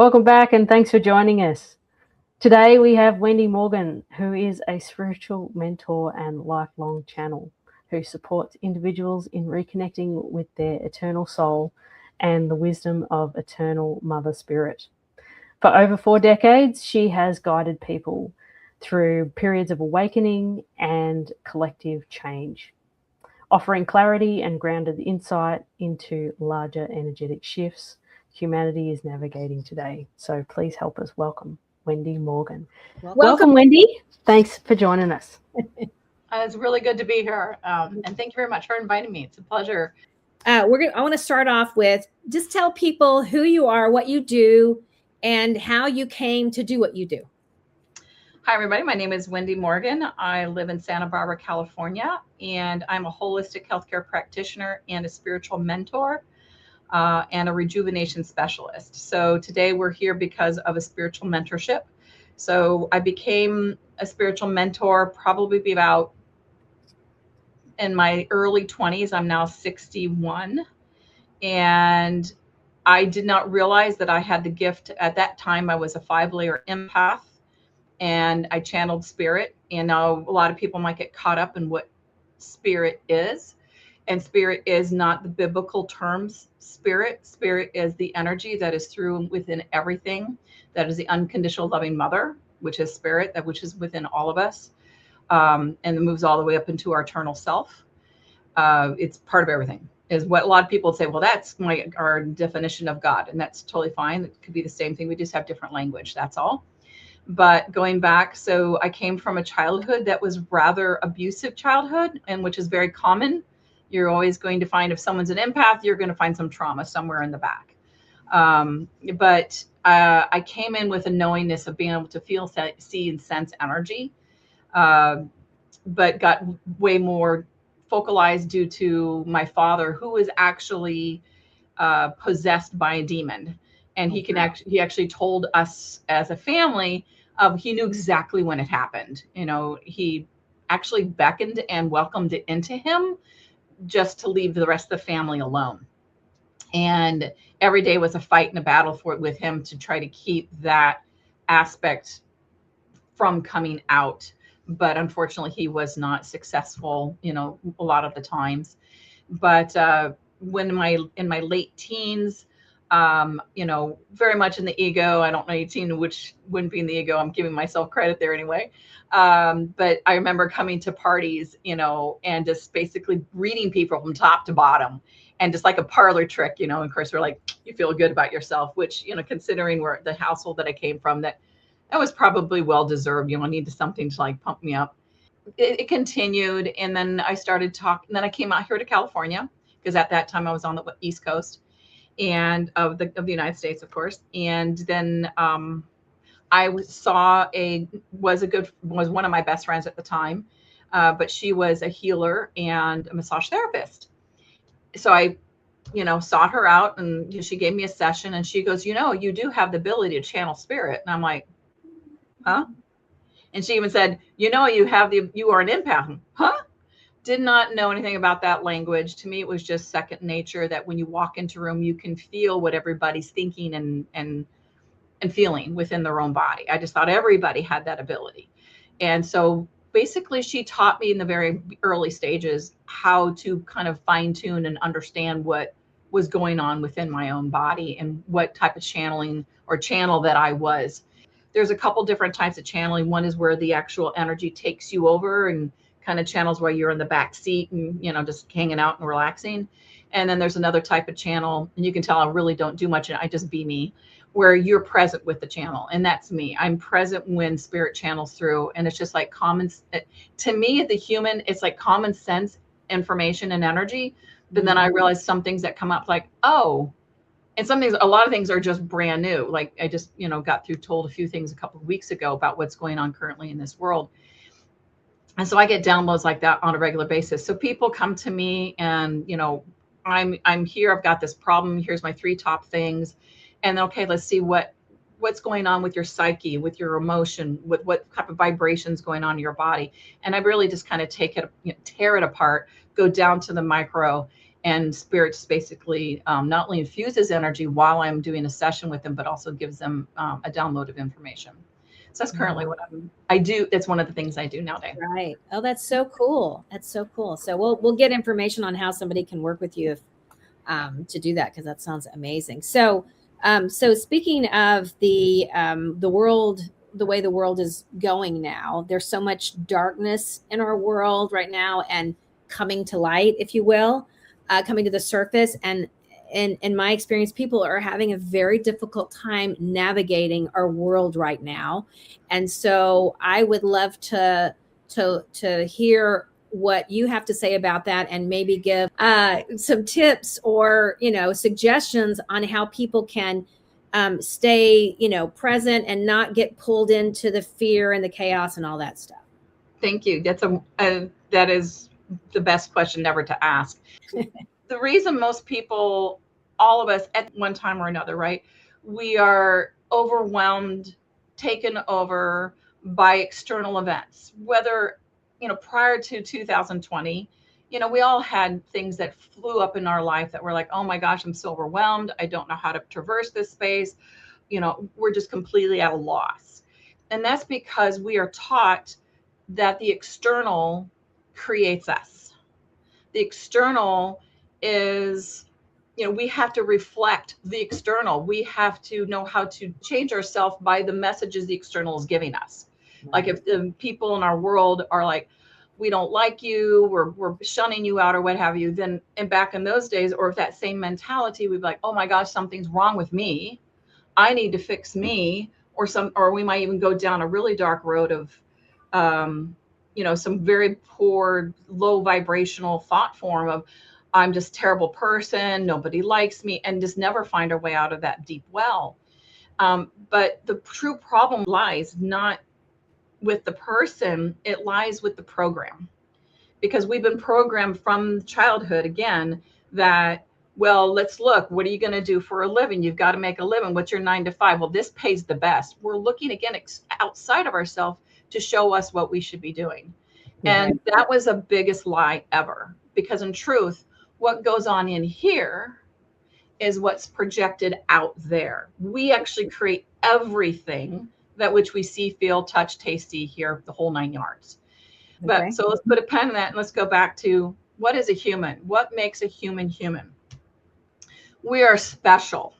welcome back, and thanks for joining us. Today we have Wendy Morgan, who is a spiritual mentor and lifelong channel who supports individuals in reconnecting with their eternal soul and the wisdom of eternal Mother Spirit. For over 4 decades, she has guided people through periods of awakening and collective change, offering clarity and grounded insight into larger energetic shifts humanity is navigating today. So please help us welcome Wendy Morgan. Welcome, Wendy. Thanks for joining us. It's really good to be here. And thank you very much for inviting me. It's a pleasure. I want to start off with just tell people who you are, what you do, and how you came to do what you do. Hi, everybody. My name is Wendy Morgan. I live in Santa Barbara, California, and I'm a holistic healthcare practitioner and a spiritual mentor and a rejuvenation specialist. So today we're here because of a spiritual mentorship. So I became a spiritual mentor probably about in my early 20s. I'm now 61. And I did not realize that I had the gift. At that time, I was a 5-layer empath and I channeled spirit. And now a lot of people might get caught up in what spirit is. And spirit is not the biblical terms spirit. Spirit is the energy that is through and within everything. That is the unconditional loving mother, which is spirit, that which is within all of us. And it moves all the way up into our eternal self. It's part of everything, is what a lot of people say. Well, that's our definition of God, and that's totally fine. It could be the same thing. We just have different language. That's all. But going back, so I came from a childhood that was rather abusive childhood, and which is very common. You're always going to find, if someone's an empath, you're going to find some trauma somewhere in the back. But I came in with a knowingness of being able to feel, see, and sense energy, but got way more focalized due to my father, who was actually possessed by a demon. And he actually told us as a family, he knew exactly when it happened. You know, he actually beckoned and welcomed it into him just to leave the rest of the family alone. And every day was a fight and a battle for it with him to try to keep that aspect from coming out. But unfortunately, he was not successful, you know, a lot of the times. But when in my late teens, you know, very much in the ego. I don't know 18, which wouldn't be in the ego. I'm giving myself credit there anyway. But I remember coming to parties, you know, and just basically reading people from top to bottom, and just like a parlor trick, you know. And of course, we're like, you feel good about yourself, which, you know, considering where the household that I came from, that was probably well deserved. You know, I needed something to like pump me up. It continued, and then I started talking. Then I came out here to California, because at that time I was on the East Coast and of the United States, of course. And then I was one of my best friends at the time, but she was a healer and a massage therapist. So I, you know, sought her out, and she gave me a session, and she goes, you know, you do have the ability to channel spirit. And I'm like, huh? And she even said, you know, you are an empath. Huh? Did not know anything about that language. To me, it was just second nature, that when you walk into a room, you can feel what everybody's thinking and feeling within their own body. I just thought everybody had that ability. And so basically she taught me in the very early stages how to kind of fine tune and understand what was going on within my own body and what type of channeling or channel that I was. There's a couple different types of channeling. One is where the actual energy takes you over and kind of channels where you're in the back seat and, you know, just hanging out and relaxing. And then there's another type of channel, and you can tell I really don't do much, and I just be me, where you're present with the channel. And that's me. I'm present when spirit channels through. And it's just like to me, the human, it's like common sense information and energy. But then I realized some things that come up like, oh, and some things, a lot of things are just brand new. Like I just, you know, got told a few things a couple of weeks ago about what's going on currently in this world. And so I get downloads like that on a regular basis. So people come to me and, you know, I'm here, I've got this problem. Here's my 3 top things. And then, okay, let's see what's going on with your psyche, with your emotion, with what type of vibrations going on in your body. And I really just kind of take it, you know, tear it apart, go down to the micro, And spirits basically not only infuses energy while I'm doing a session with them, but also gives them a download of information. So that's currently what I do. That's one of the things I do nowadays. Right. Oh, that's so cool. That's so cool. So we'll get information on how somebody can work with you if, to do that, because that sounds amazing. So so speaking of the world, the way the world is going now, there's so much darkness in our world right now, and coming to light, if you will, coming to the surface. And in my experience, people are having a very difficult time navigating our world right now. And so I would love to hear what you have to say about that, and maybe give some tips or, suggestions on how people can stay, present and not get pulled into the fear and the chaos and all that stuff. Thank you. That is the best question ever to ask. The reason most people, all of us at one time or another, right, we are overwhelmed, taken over by external events, whether, prior to 2020, we all had things that flew up in our life that were like, oh my gosh, I'm so overwhelmed. I don't know how to traverse this space. We're just completely at a loss. And that's because we are taught that the external creates us. The external is, we have to reflect the external. We have to know how to change ourselves by the messages the external is giving us. Right. Like if the people in our world are like, we don't like you, we're shunning you out or what have you, then, and back in those days, or if that same mentality, we'd be like, oh my gosh, something's wrong with me. I need to fix me, or we might even go down a really dark road of, some very poor, low vibrational thought form of, I'm just a terrible person, nobody likes me, and just never find our way out of that deep well. But the true problem lies not with the person, it lies with the program. Because we've been programmed from childhood, again, that, well, let's look, what are you going to do for a living? You've got to make a living. What's your 9 to 5? Well, this pays the best. We're looking again outside of ourselves to show us what we should be doing. Yeah. And that was the biggest lie ever. Because in truth, what goes on in here is what's projected out there. We actually create everything that which we see, feel, touch, taste, see, hear, the whole 9 yards. Okay. But so let's put a pen in that and let's go back to, what is a human? What makes a human human? We are special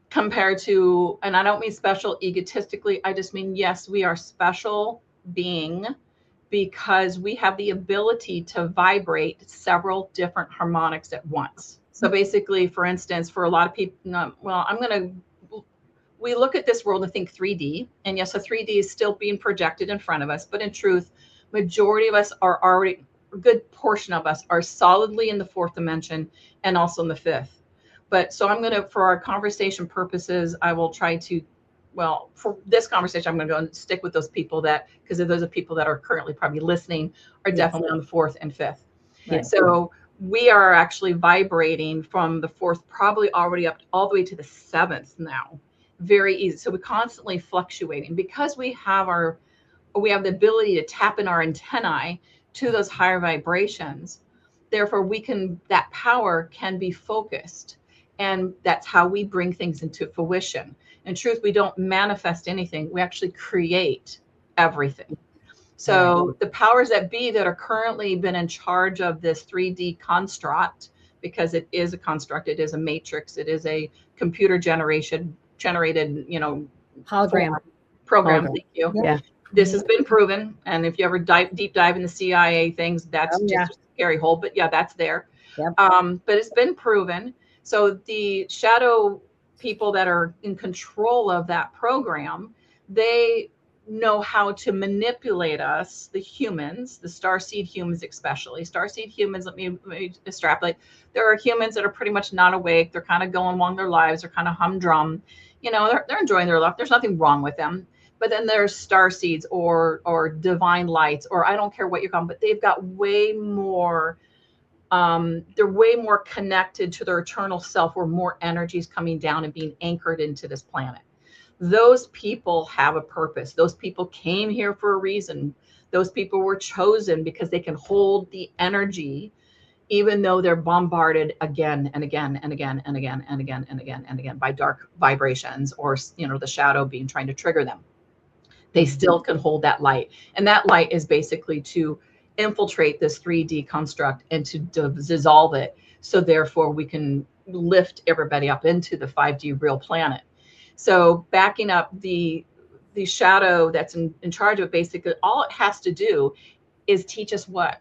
compared to, and I don't mean special egotistically, I just mean, yes, we are special being because we have the ability to vibrate several different harmonics at once. So basically, for instance, for a lot of people, we look at this world and think 3D, and yes, a 3D is still being projected in front of us, but in truth, majority of us are already, a good portion of us are solidly in the 4th dimension and also in the 5th. But so I'm going to, for our conversation purposes, I will try to, well, for this conversation, I'm going to go and stick with those people that, because those are people that are currently probably listening, are definitely on the 4th and 5th. Right. So we are actually vibrating from the 4th, probably already up all the way to the 7th now. Very easy. So we're constantly fluctuating because we have the ability to tap in our antennae to those higher vibrations. Therefore, that power can be focused. And that's how we bring things into fruition. In truth, we don't manifest anything. We actually create everything. So the powers that be that are currently been in charge of this 3D construct, because it is a construct, it is a matrix, it is a computer generated, hologram program. Thank you. Yeah. This has been proven. And if you ever deep dive in the CIA things, that's just a scary hole, but yeah, that's there. Yep. But it's been proven. So the shadow people that are in control of that program, they know how to manipulate us, the humans, the starseed humans, especially starseed humans. Let me extrapolate. There are humans that are pretty much not awake. They're kind of going along their lives. They're kind of humdrum. They're enjoying their life. There's nothing wrong with them. But then there's starseeds or divine lights, or I don't care what you call them, but they've got way more. They're way more connected to their eternal self, where more energy is coming down and being anchored into this planet. Those people have a purpose. Those people came here for a reason. Those people were chosen because they can hold the energy even though they're bombarded again and again and again and again and again and again and again by dark vibrations, or, the shadow being trying to trigger them. They still can hold that light. And that light is basically to infiltrate this 3D construct and to dissolve it. So therefore we can lift everybody up into the 5D real planet. So backing up the shadow that's in charge of, basically all it has to do is teach us what?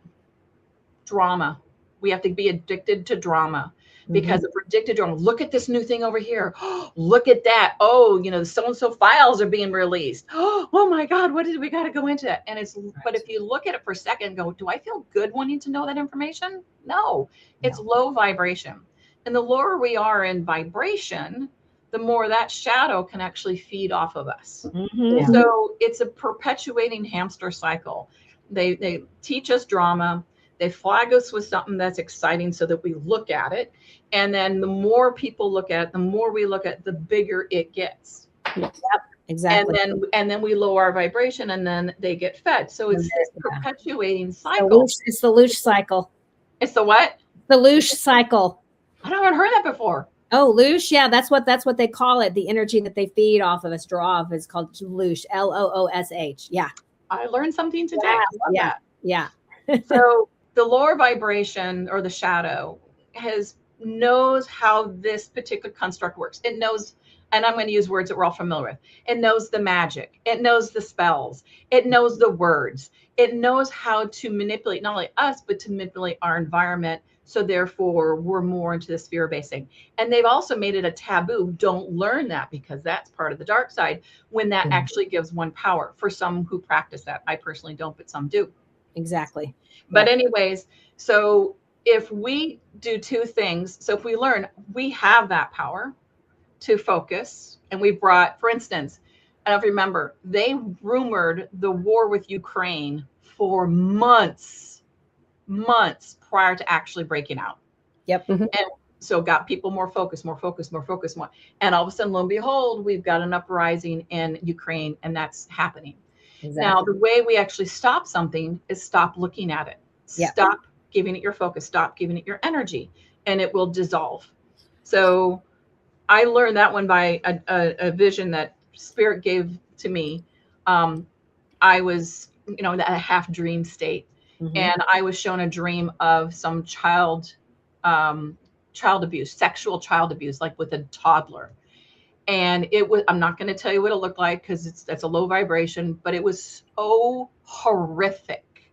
Drama. We have to be addicted to drama. Because if we're addicted to drama, look at this new thing over here. Look at that. Oh, so-and-so files are being released. Oh my God, what did we got to go into that? And but if you look at it for a second and go, do I feel good wanting to know that information? No, it's low vibration. And the lower we are in vibration, the more that shadow can actually feed off of us. So it's a perpetuating hamster cycle. They teach us drama. They flag us with something that's exciting so that we look at it. And then the more people look at it, the more we look at it, the bigger it gets. Yep, exactly. And then we lower our vibration, and then they get fed. So it's this perpetuating cycle. It's the loosh cycle. It's the what? The loosh cycle. I haven't heard that before. Oh, loosh. Yeah, that's what they call it. The energy that they feed off of us, draw off, is called loosh. LOOSH. Yeah. I learned something today. I love that. Yeah. So the lower vibration, or the shadow, knows how this particular construct works. It knows, and I'm going to use words that we're all familiar with. It knows the magic. It knows the spells. It knows the words. It knows how to manipulate not only us, but to manipulate our environment. So therefore, we're more into the sphere-based thing. And they've also made it a taboo. Don't learn that, because that's part of the dark side, when that actually gives one power. For some who practice that. I personally don't, but some do. Exactly. But anyways, so if we do two things, so if we learn, we have that power to focus, and we brought, for instance, I don't remember, they rumored the war with Ukraine for months prior to actually breaking out. Yep. And so got people more focused. And all of a sudden, lo and behold, we've got an uprising in Ukraine, and that's happening. Exactly. Now, the way we actually stop something is stop looking at it. Yep. Stop giving it your focus. Stop giving it your energy, and it will dissolve. So I learned that one by a vision that Spirit gave to me. I was, in a half dream state, and I was shown a dream of some child abuse, sexual child abuse, like with a toddler. And it was, I'm not going to tell you what it looked like, because that's a low vibration, but it was so horrific.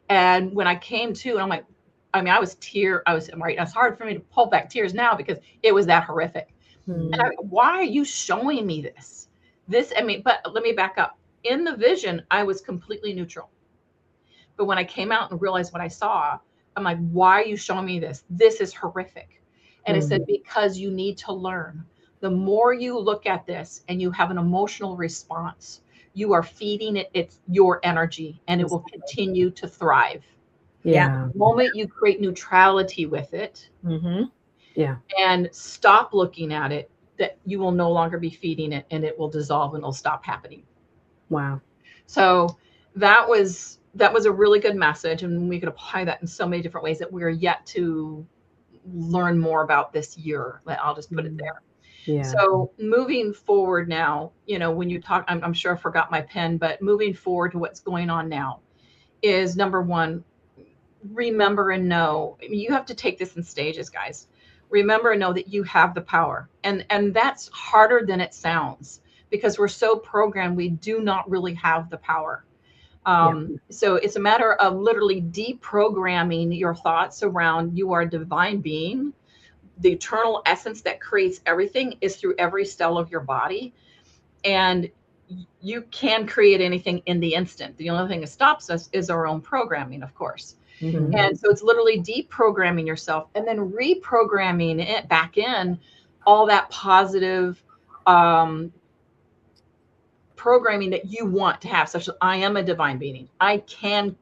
And when I came to, and I'm like, I was right. It's hard for me to pull back tears now, because it was that horrific. And why are you showing me this? But let me back up. In the vision, I was completely neutral. But when I came out and realized what I saw, I'm like, why are you showing me this? This is horrific. And it said, because you need to learn. The more you look at this and you have an emotional response, you are feeding it's your energy, and it will continue to thrive. Yeah. The moment you create neutrality with it, and stop looking at it, that you will no longer be feeding it, and it will dissolve, and it'll stop happening. Wow. So that was a really good message, and we could apply that in so many different ways that we're yet to learn more about this year. I'll just put it there. Yeah. So moving forward now, when you talk, I'm sure I forgot my pen, but moving forward to what's going on now is, number one, remember and know. You have to take this in stages, guys. Remember and know that you have the power. And that's harder than it sounds, because we're so programmed, we do not really have the power. So it's a matter of literally deprogramming your thoughts around you are a divine being. The eternal essence that creates everything is through every cell of your body. And you can create anything in the instant. The only thing that stops us is our own programming, of course. And so it's literally deprogramming yourself and then reprogramming it back in, all that positive programming that you want to have, such as I am a divine being. I can,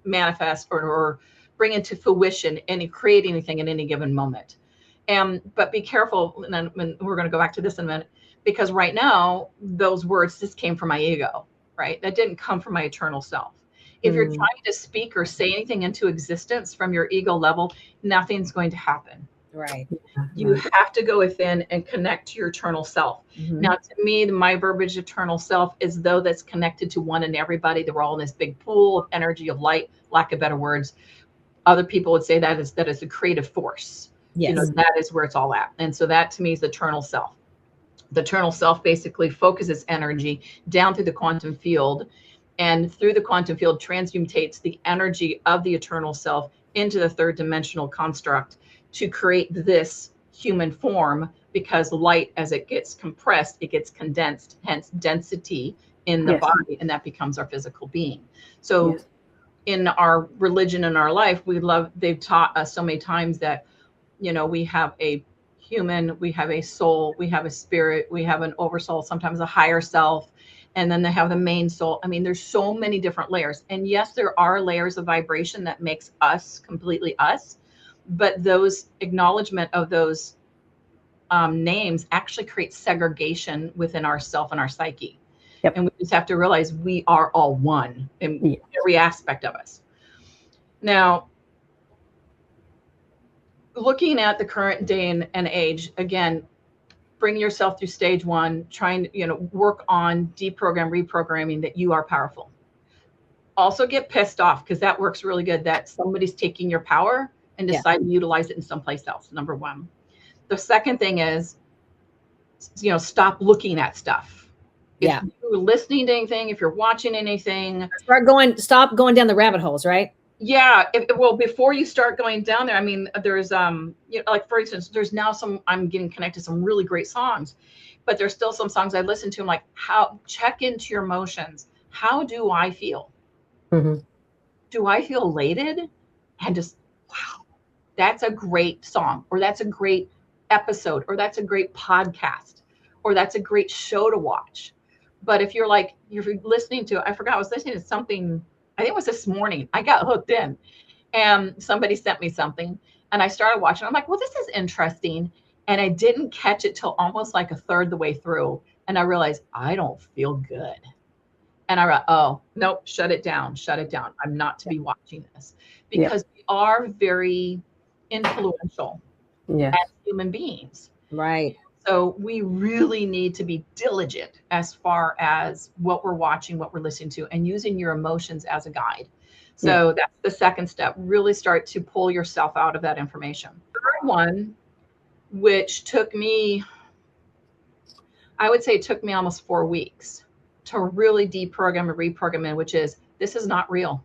manifest or bring into fruition and create anything at any given moment. But be careful, and then we're going to go back to this in a minute, because right now those words just came from my ego, right? That didn't come from my eternal self. If you're trying to speak or say anything into existence from your ego level, nothing's going to happen. Right. You have to go within and connect to your eternal self. Now, to me, my verbiage eternal self is though that's connected to one and everybody. That we're all in this big pool of energy, of light, lack of better words. Other people would say that is the creative force. Yes. You know, that is where it's all at. And so that to me is the eternal self. The eternal self basically focuses energy down through the quantum field, and through the quantum field transmutates the energy of the eternal self into the third dimensional construct to create this human form, because light, as it gets compressed, it gets condensed, hence density in the body, and that becomes our physical being. So in our religion and our life, they've taught us so many times that, you know, we have a human, we have a soul, we have a spirit, we have an oversoul, sometimes a higher self, and then they have the main soul. I mean, there's so many different layers. And yes, there are layers of vibration that makes us completely us, but those acknowledgement of those names actually create segregation within ourself and our psyche. And we just have to realize we are all one in every aspect of us. Now, looking at the current day and age, again, bring yourself through stage one, trying to, you know, work on reprogramming that you are powerful. Also get pissed off, because that works really good, that somebody's taking your power and decide to utilize it in someplace else. Number one. The second thing is, you know, stop looking at stuff. If you're listening to anything, if you're watching anything, stop going down the rabbit holes, right? Yeah. Well, before you start going down there, I mean, there's, you know, like for instance, there's now I'm getting connected to some really great songs, but there's still some songs I listen to. I'm like, check into your emotions. How do I feel? Do I feel elated? And just, wow, that's a great song, or that's a great episode, or that's a great podcast, or that's a great show to watch. But if you're listening to, I forgot, I was listening to something, I think it was this morning, I got hooked in, and somebody sent me something and I started watching. I'm like, well, this is interesting. And I didn't catch it till almost like a third the way through. And I realized I don't feel good. And I went, oh, nope, shut it down. I'm not to be watching this, because we are very influential as human beings. Right. So we really need to be diligent as far as what we're watching, what we're listening to, and using your emotions as a guide. So that's the second step. Really start to pull yourself out of that information. The third one, which took me, I would say it took me almost 4 weeks to really deprogram and reprogram in, which is, this is not real.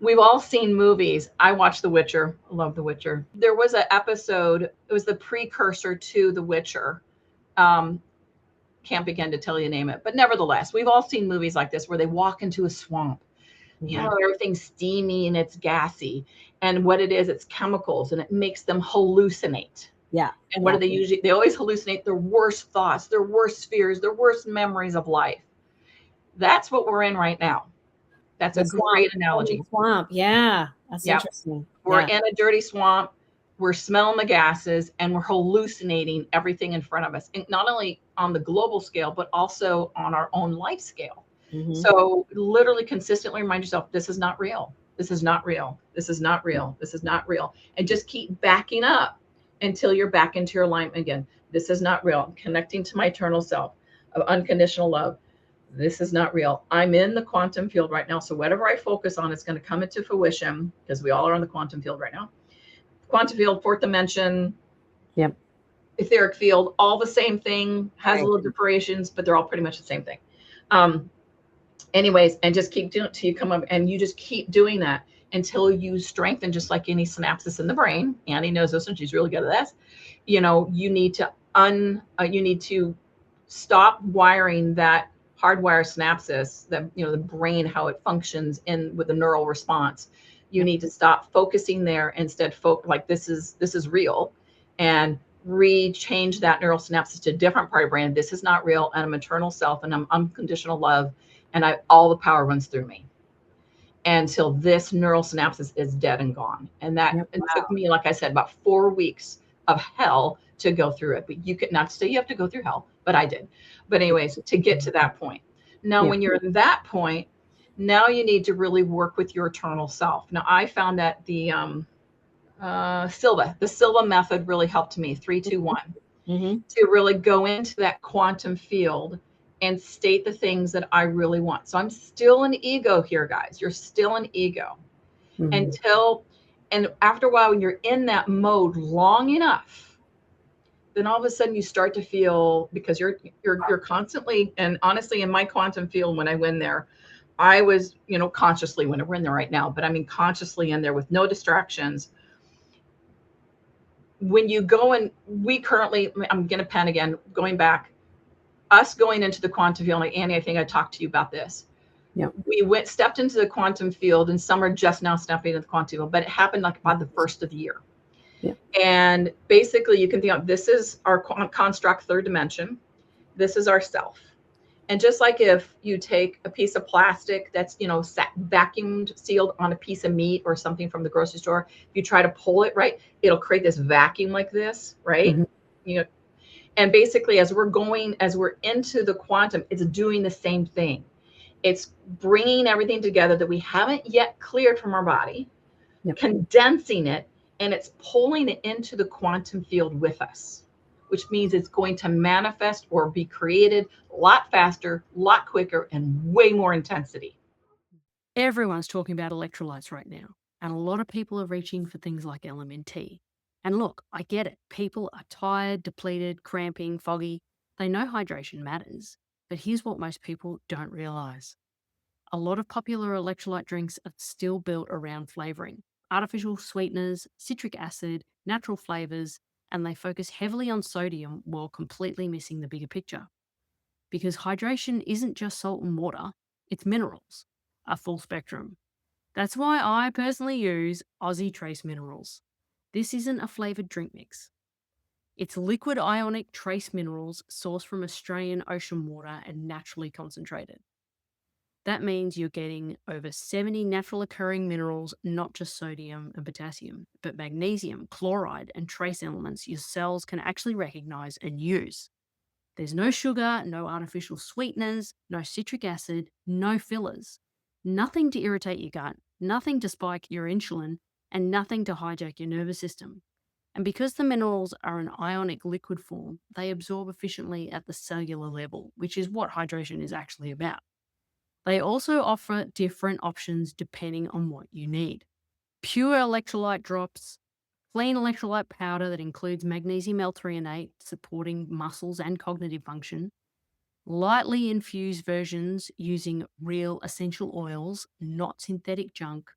We've all seen movies. I watched The Witcher. I love The Witcher. There was an episode, it was the precursor to The Witcher. Can't begin to tell you name it, but nevertheless, we've all seen movies like this where they walk into a swamp. You know, everything's steamy and it's gassy. And what it is, it's chemicals, and it makes them hallucinate. Yeah. And what do they usually, they always hallucinate their worst thoughts, their worst fears, their worst memories of life. That's what we're in right now. That's a great analogy. Swamp. Yeah. That's interesting. We're in a dirty swamp. We're smelling the gases, and we're hallucinating everything in front of us. And not only on the global scale, but also on our own life scale. So literally consistently remind yourself, this is not real. This is not real. This is not real. This is not real. And just keep backing up until you're back into your alignment again. This is not real. I'm connecting to my eternal self of unconditional love. This is not real. I'm in the quantum field right now. So whatever I focus on is going to come into fruition, because we all are in the quantum field right now. Quantum field, fourth dimension, etheric field, all the same thing, has little differentiations, but they're all pretty much the same thing. Anyways, and just keep doing it till you come up, and you just keep doing that until you strengthen, just like any synapses in the brain. Annie knows this, and she's really good at this. You know, you need to stop wiring that hardwire synapses, the brain, how it functions with the neural response. You need to stop focusing there, instead like this is real, and change that neural synapses to a different part of brain. This is not real, and I'm eternal self, and I'm unconditional love, and all the power runs through me until this neural synapses is dead and gone. And that it took me, like I said, about 4 weeks of hell to go through it. But you could not say you have to go through hell, but I did. But anyways, to get to that point. Now, Yeah. when you're in that point, now you need to really work with your eternal self. Now, I found that the Silva method really helped me, 3-2-1, to really go into that quantum field and state the things that I really want. So I'm still an ego here, guys. You're still an ego and after a while, when you're in that mode long enough, then all of a sudden you start to feel, because you're constantly, and honestly, in my quantum field, when I went there, I was, consciously, when we're in there right now, but I mean consciously in there with no distractions. When you go and I'm gonna pen again, going back, us going into the quantum field, like Annie, I think I talked to you about this. Yeah. We stepped into the quantum field, and some are just now stepping into the quantum field, but it happened like about the first of the year. Yeah. And basically, you can think of this is our construct, third dimension. This is our self. And just like if you take a piece of plastic that's, vacuumed, sealed on a piece of meat or something from the grocery store, if you try to pull it, right, it'll create this vacuum like this, right? And basically, as we're into the quantum, it's doing the same thing. It's bringing everything together that we haven't yet cleared from our body, condensing it, and it's pulling it into the quantum field with us, which means it's going to manifest or be created a lot faster, a lot quicker, and way more intensity. Everyone's talking about electrolytes right now, and a lot of people are reaching for things like LMNT. And look, I get it. People are tired, depleted, cramping, foggy. They know hydration matters, but here's what most people don't realize. A lot of popular electrolyte drinks are still built around flavoring, artificial sweeteners, citric acid, natural flavors, and they focus heavily on sodium while completely missing the bigger picture. Because hydration isn't just salt and water, it's minerals, a full spectrum. That's why I personally use Aussie Trace Minerals. This isn't a flavored drink mix. It's liquid ionic trace minerals sourced from Australian ocean water and naturally concentrated. That means you're getting over 70 natural occurring minerals, not just sodium and potassium, but magnesium, chloride, and trace elements your cells can actually recognize and use. There's no sugar, no artificial sweeteners, no citric acid, no fillers. Nothing to irritate your gut, nothing to spike your insulin, and nothing to hijack your nervous system. And because the minerals are an ionic liquid form, they absorb efficiently at the cellular level, which is what hydration is actually about. They also offer different options depending on what you need. Pure electrolyte drops, plain electrolyte powder that includes magnesium L-threonate, supporting muscles and cognitive function, lightly infused versions using real essential oils, not synthetic junk,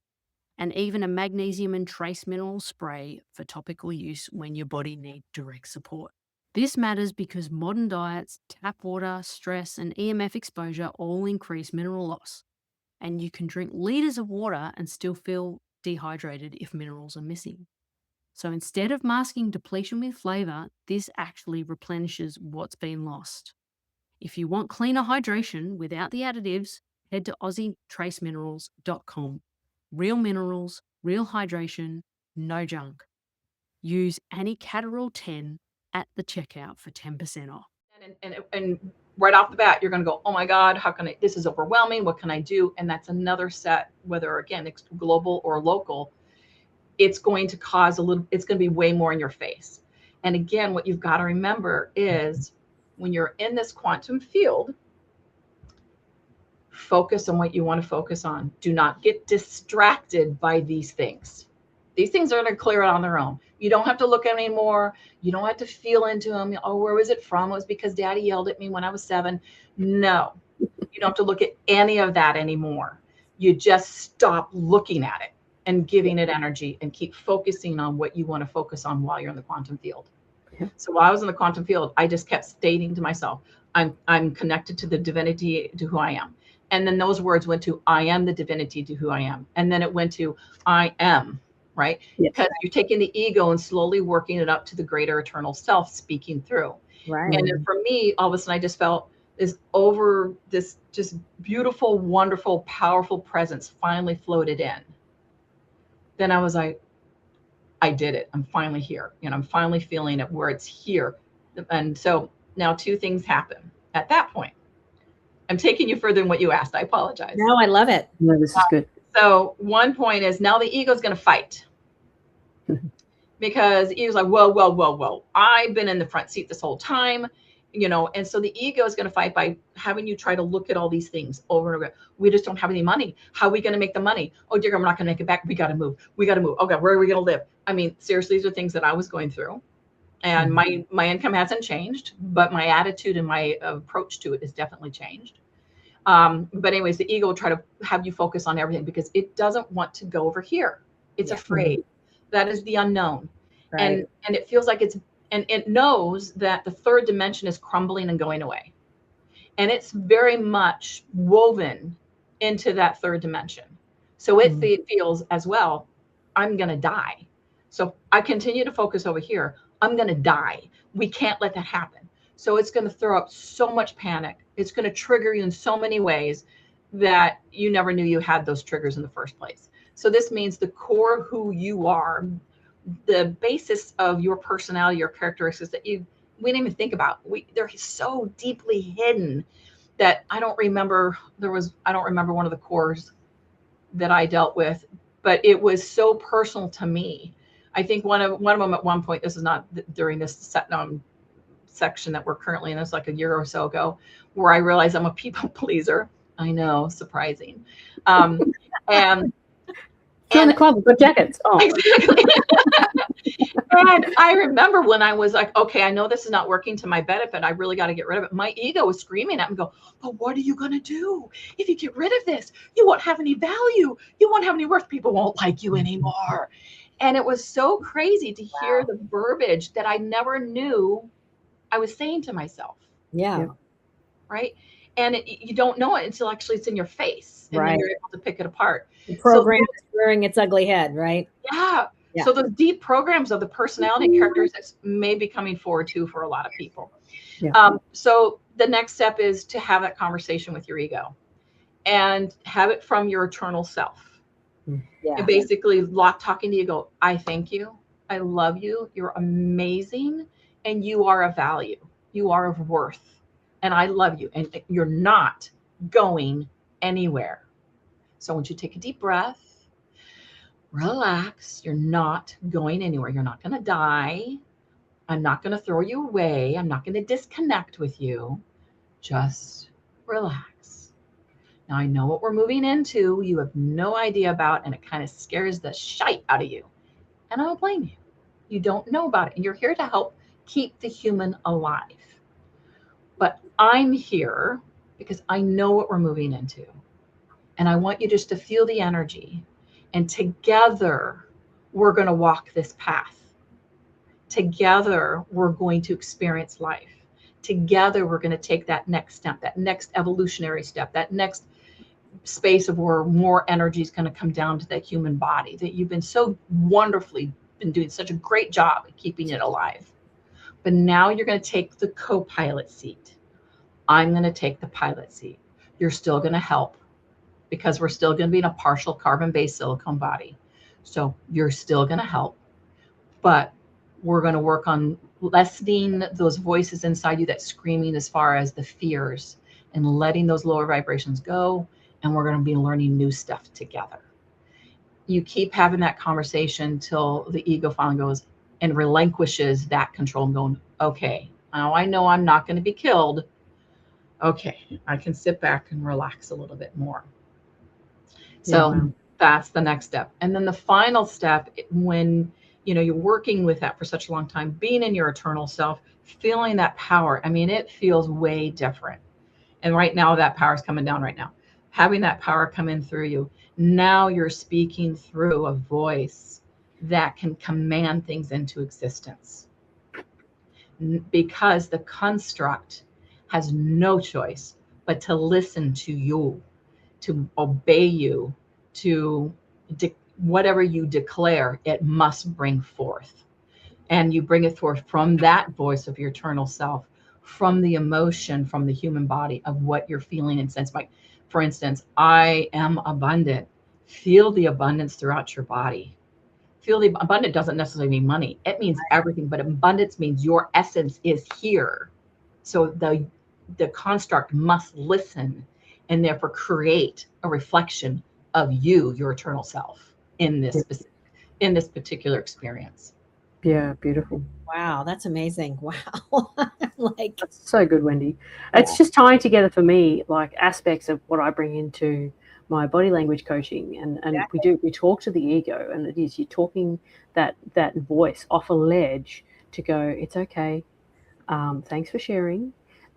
and even a magnesium and trace mineral spray for topical use when your body needs direct support. This matters because modern diets, tap water, stress, and EMF exposure all increase mineral loss, and you can drink liters of water and still feel dehydrated if minerals are missing. So instead of masking depletion with flavor, this actually replenishes what's been lost. If you want cleaner hydration without the additives, head to AussieTraceMinerals.com. Real minerals, real hydration, no junk. Use Annie Catterall 10 at the checkout for 10% off. And right off the bat, you're going to go, oh my God, this is overwhelming. What can I do? And that's another set, whether again, it's global or local, it's going to it's going to be way more in your face. And again, what you've got to remember is when you're in this quantum field, focus on what you want to focus on. Do not get distracted by these things. These things are going to clear it on their own. You don't have to look at them anymore. You don't have to feel into them. Oh, where was it from? It was because daddy yelled at me when I was 7. No, you don't have to look at any of that anymore. You just stop looking at it and giving it energy and keep focusing on what you want to focus on while you're in the quantum field. Yeah. So while I was in the quantum field, I just kept stating to myself, I'm connected to the divinity, to who I am. And then those words went to, I am the divinity to who I am. And then it went to, I am, right? Yes. Because you're taking the ego and slowly working it up to the greater eternal self speaking through. Right. And then for me, all of a sudden, I just felt this just beautiful, wonderful, powerful presence finally floated in. Then I was like, I did it. I'm finally here. I'm finally feeling it where it's here. And so now 2 things happen at that point. I'm taking you further than what you asked. I apologize. No, I love it. No, this is good. So one point is now the ego is going to fight. Because he was like, whoa, I've been in the front seat this whole time, and so the ego is going to fight by having you try to look at all these things over and over. We just don't have any money. How are we going to make the money? Oh dear God, we're not going to make it back. We got to move. Oh God, where are we going to live? I mean, seriously, these are things that I was going through, and my income hasn't changed, but my attitude and my approach to it has definitely changed. But anyways, the ego will try to have you focus on everything because it doesn't want to go over here. It's afraid. That is the unknown. Right. And it feels like and it knows that the third dimension is crumbling and going away. And it's very much woven into that third dimension. So it feels as well, I'm going to die. So I continue to focus over here. I'm going to die. We can't let that happen. So it's going to throw up so much panic. It's going to trigger you in so many ways that you never knew you had those triggers in the first place. So this means the core of who you are, the basis of your personality, your characteristics that we didn't even think about. They're so deeply hidden that I don't remember one of the cores that I dealt with, but it was so personal to me. I think one of them at one point, this is not during this section that we're currently in, it's like a year or so ago, where I realized I'm a people pleaser. I know, surprising. And join the club with jackets. Oh. Exactly. And I remember when I was like, okay, I know this is not working to my benefit. I really got to get rid of it. My ego was screaming at me, go, but what are you going to do? If you get rid of this, you won't have any value. You won't have any worth. People won't like you anymore. And it was so crazy to hear the verbiage that I never knew I was saying to myself. Yeah. Right. And you don't know it until actually it's in your face. And then you're able to pick it apart. The program is rearing its ugly head, right? Yeah. So those deep programs of the personality characteristics may be coming forward too for a lot of people. Yeah. So the next step is to have that conversation with your ego and have it from your eternal self. Yeah. And basically talking to you, go, I thank you. I love you. You're amazing. And you are of value. You are of worth. And I love you. And you're not going anywhere. So I want you to take a deep breath. Relax. You're not going anywhere. You're not going to die. I'm not going to throw you away. I'm not going to disconnect with you. Just relax. Now I know what we're moving into. You have no idea about, and it kind of scares the shite out of you. And I don't blame you. You don't know about it. And you're here to help keep the human alive. But I'm here because I know what we're moving into. And I want you just to feel the energy. And together, we're going to walk this path. Together, we're going to experience life. Together, we're going to take that next step, that next evolutionary step, that next space of where more energy is going to come down to that human body that you've been so wonderfully been doing such a great job at keeping it alive. But now you're going to take the co-pilot seat. I'm going to take the pilot seat. You're still going to help because we're still going to be in a partial carbon-based silicone body. So you're still going to help, but we're going to work on lessening those voices inside you that's screaming as far as the fears and letting those lower vibrations go. And we're going to be learning new stuff together. You keep having that conversation till the ego finally goes and relinquishes that control and going, okay, now I know I'm not going to be killed. Okay, I can sit back and relax a little bit more. So that's the next step. And then the final step, when you're working with that for such a long time, being in your eternal self, feeling that power. I mean, it feels way different. And right now that power is coming down right now. Having that power come in through you. Now you're speaking through a voice that can command things into existence. Because the construct has no choice but to listen to you, to obey you, to whatever you declare, it must bring forth. And you bring it forth from that voice of your eternal self, from the emotion, from the human body of what you're feeling and sense. Like, for instance, I am abundant. Feel the abundance throughout your body. Feel the abundant doesn't necessarily mean money. It means everything, but abundance means your essence is here. So the construct must listen and therefore create a reflection of you, your eternal self, in this particular experience. Yeah, beautiful. Wow, that's amazing. Wow. Like, That's so good, Wendy. It's just tying together for me like aspects of what I bring into my body language coaching, and we talk to the ego, and it is you're talking that voice off a ledge to go, it's okay. Thanks for sharing.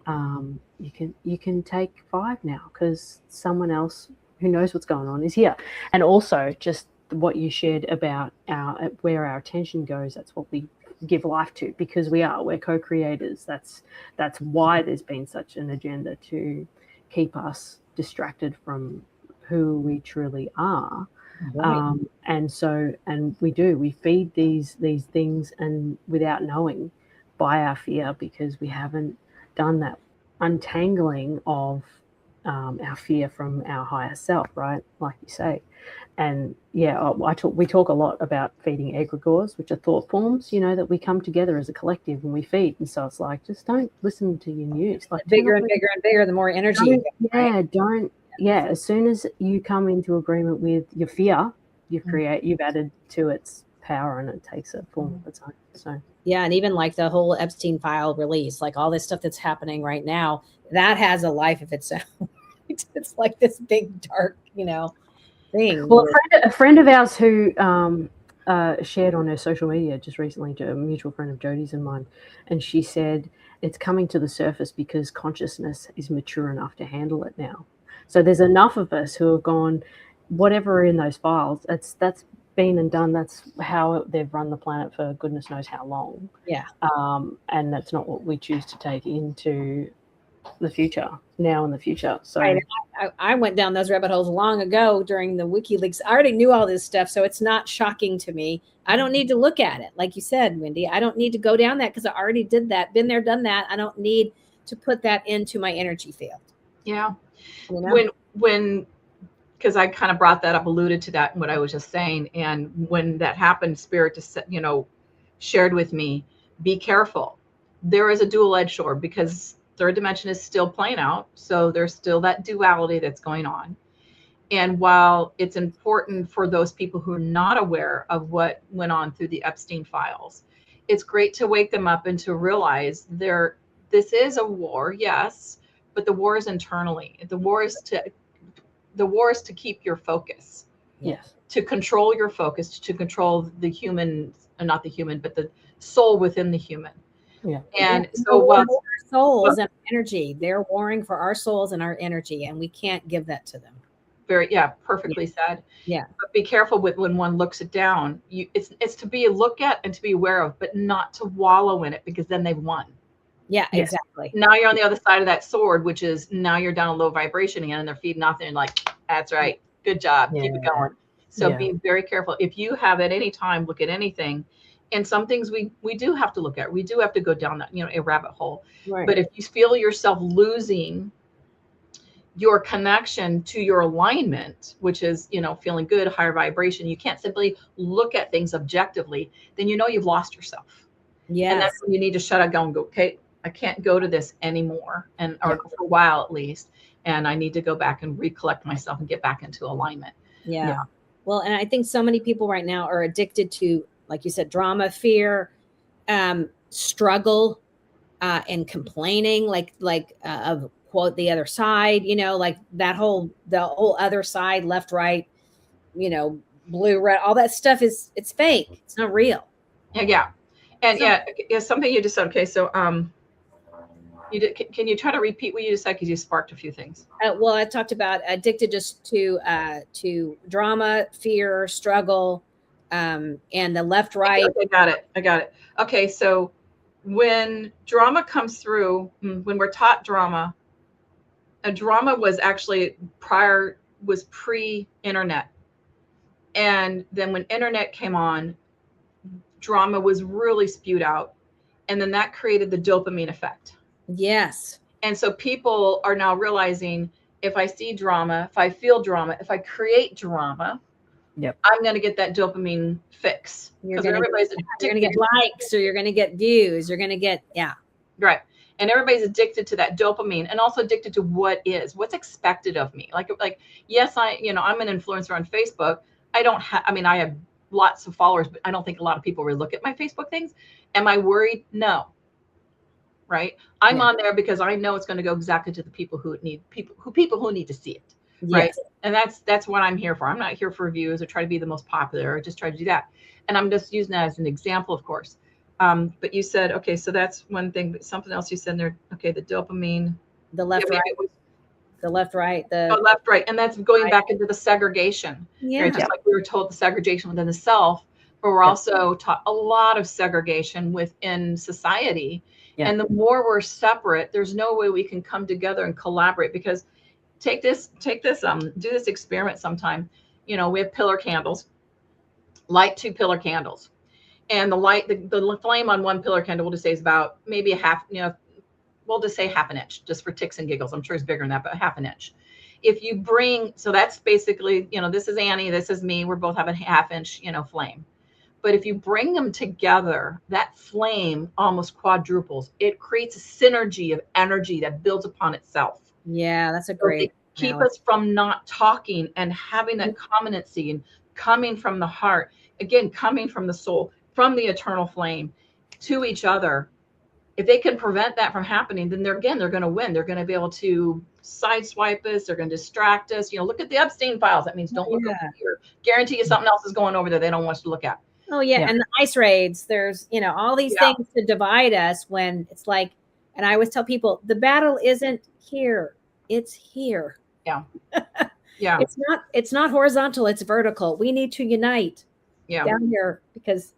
You can take 5 now because someone else who knows what's going on is here. And also just what you shared about where our attention goes, that's what we give life to, because we're co-creators. That's why there's been such an agenda to keep us distracted from who we truly are. right. And we feed these things, and without knowing, by our fear, because we haven't done that untangling of our fear from our higher self, right? Like you say. And we talk a lot about feeding egregores, which are thought forms, that we come together as a collective and we feed. And so it's like, just don't listen to your news. Like Bigger and bigger and bigger, the more energy. As soon as you come into agreement with your fear, you've added to its power, and it takes a form of its own. So yeah, and even like the whole Epstein file release, like all this stuff that's happening right now, that has a life of its own. It's like this big dark, thing. Well, a friend of ours who shared on her social media just recently, a mutual friend of Jodie's and mine, and she said it's coming to the surface because consciousness is mature enough to handle it now. So there's enough of us who have gone, whatever in those files, that's been and done. That's how they've run the planet for goodness knows how long. Yeah. And that's not what we choose to take into the future, now in the future. So right. I went down those rabbit holes long ago during the WikiLeaks. I already knew all this stuff, so it's not shocking to me. I don't need to look at it. Like you said, Wendy, I don't need to go down that because I already did that, been there, done that. I don't need to put that into my energy field. Yeah. When because I kind of brought that up, alluded to that in what I was just saying. And when that happened, Spirit just, shared with me, be careful. There is a dual-edged sword, because third dimension is still playing out. So there's still that duality that's going on. And while it's important for those people who are not aware of what went on through the Epstein files, it's great to wake them up and to realize this is a war, yes, but the war is internally. The war is to keep your focus. Yes. To control your focus, to control the human, not the human, but the soul within the human. Yeah. And so our souls and energy, they're warring for our souls and our energy, and we can't give that to them. Perfectly said. Yeah. But be careful with when one looks it down. It's to be a look at and to be aware of, but not to wallow in it, because then they've won. Yeah, exactly. Now you're on the other side of that sword, which is now you're down a low vibration again, and they're feeding off there, and like, that's right. Good job. Keep it going. So be very careful. If you have at any time look at anything, and some things we do have to look at. We do have to go down that, a rabbit hole. Right. But if you feel yourself losing your connection to your alignment, which is, feeling good, higher vibration, you can't simply look at things objectively, then you've lost yourself. Yes. And that's when you need to shut up, go and go, okay, I can't go to this anymore, or for a while at least. And I need to go back and recollect myself and get back into alignment. Yeah. Well, and I think so many people right now are addicted to, like you said, drama, fear, struggle, and complaining, like of quote the other side, like the whole other side, left, right, blue, red, all that stuff it's fake. It's not real. Yeah. And something you just said. Okay, so can you try to repeat what you just said, because you sparked a few things. Well, I talked about addicted just to drama, fear, struggle, and the left, right. Okay, I got it. Okay, so when drama comes through, when we're taught drama, a drama was actually pre-internet. And then when internet came on, drama was really spewed out. And then that created the dopamine effect. Yes. And so people are now realizing, if I see drama, if I feel drama, if I create drama, I'm going to get that dopamine fix. You're going to get likes, or you're going to get views. You're going to get, Right. And everybody's addicted to that dopamine, and also addicted to what's expected of me. Like, yes, I'm an influencer on Facebook. I have lots of followers, but I don't think a lot of people really look at my Facebook things. Am I worried? No. Right. I'm on there because I know it's going to go exactly to the people who need to see it. Right. Yes. And that's what I'm here for. I'm not here for reviews or try to be the most popular or just try to do that. And I'm just using that as an example, of course. But you said, okay, so that's one thing, but something else you said there. Okay. The dopamine, The left, right, the left, right, left, right. And that's going back into the segregation. yeah. Right? Just like we were told the segregation within the self, but we're also taught a lot of segregation within society. Yeah. And the more we're separate, there's no way we can come together and collaborate. Because do this experiment sometime. We have pillar candles, light 2 pillar candles. And the light, the flame on one pillar candle, we'll just say is about maybe a half, we'll just say half an inch, just for ticks and giggles. I'm sure it's bigger than that, but half an inch. If you so that's basically, this is Annie, this is me. We're both having half inch, flame. But if you bring them together, that flame almost quadruples. It creates a synergy of energy that builds upon itself. Yeah, that's a great. Keep us from not talking and having that commonency and coming from the heart, again, coming from the soul, from the eternal flame to each other. If they can prevent that from happening, then they're going to win. They're going to be able to sideswipe us. They're going to distract us. Look at the Epstein files. That means don't look over here. Guarantee you something else is going over there they don't want us to look at. Oh yeah. And the ICE raids, there's, all these things to divide us, when it's like, and I always tell people, the battle isn't here, it's here. Yeah. Yeah. It's not horizontal, it's vertical. We need to unite down here, because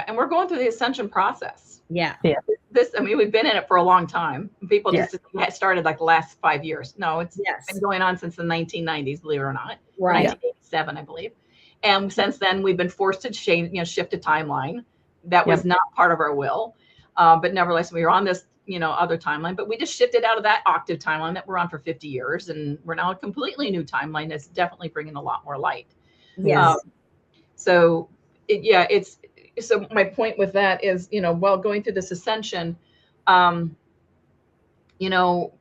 and we're going through the ascension process. Yeah. We've been in it for a long time. People just started like the last 5 years. No, it's been going on since the 1990s, believe it or not. Right. 1987, I believe. And since then, we've been forced to shift a timeline that was not part of our will. But nevertheless, we were on this, other timeline, but we just shifted out of that octave timeline that we're on for 50 years. And we're now a completely new timeline that's definitely bringing a lot more light. Yes. So my point with that is, while going through this ascension,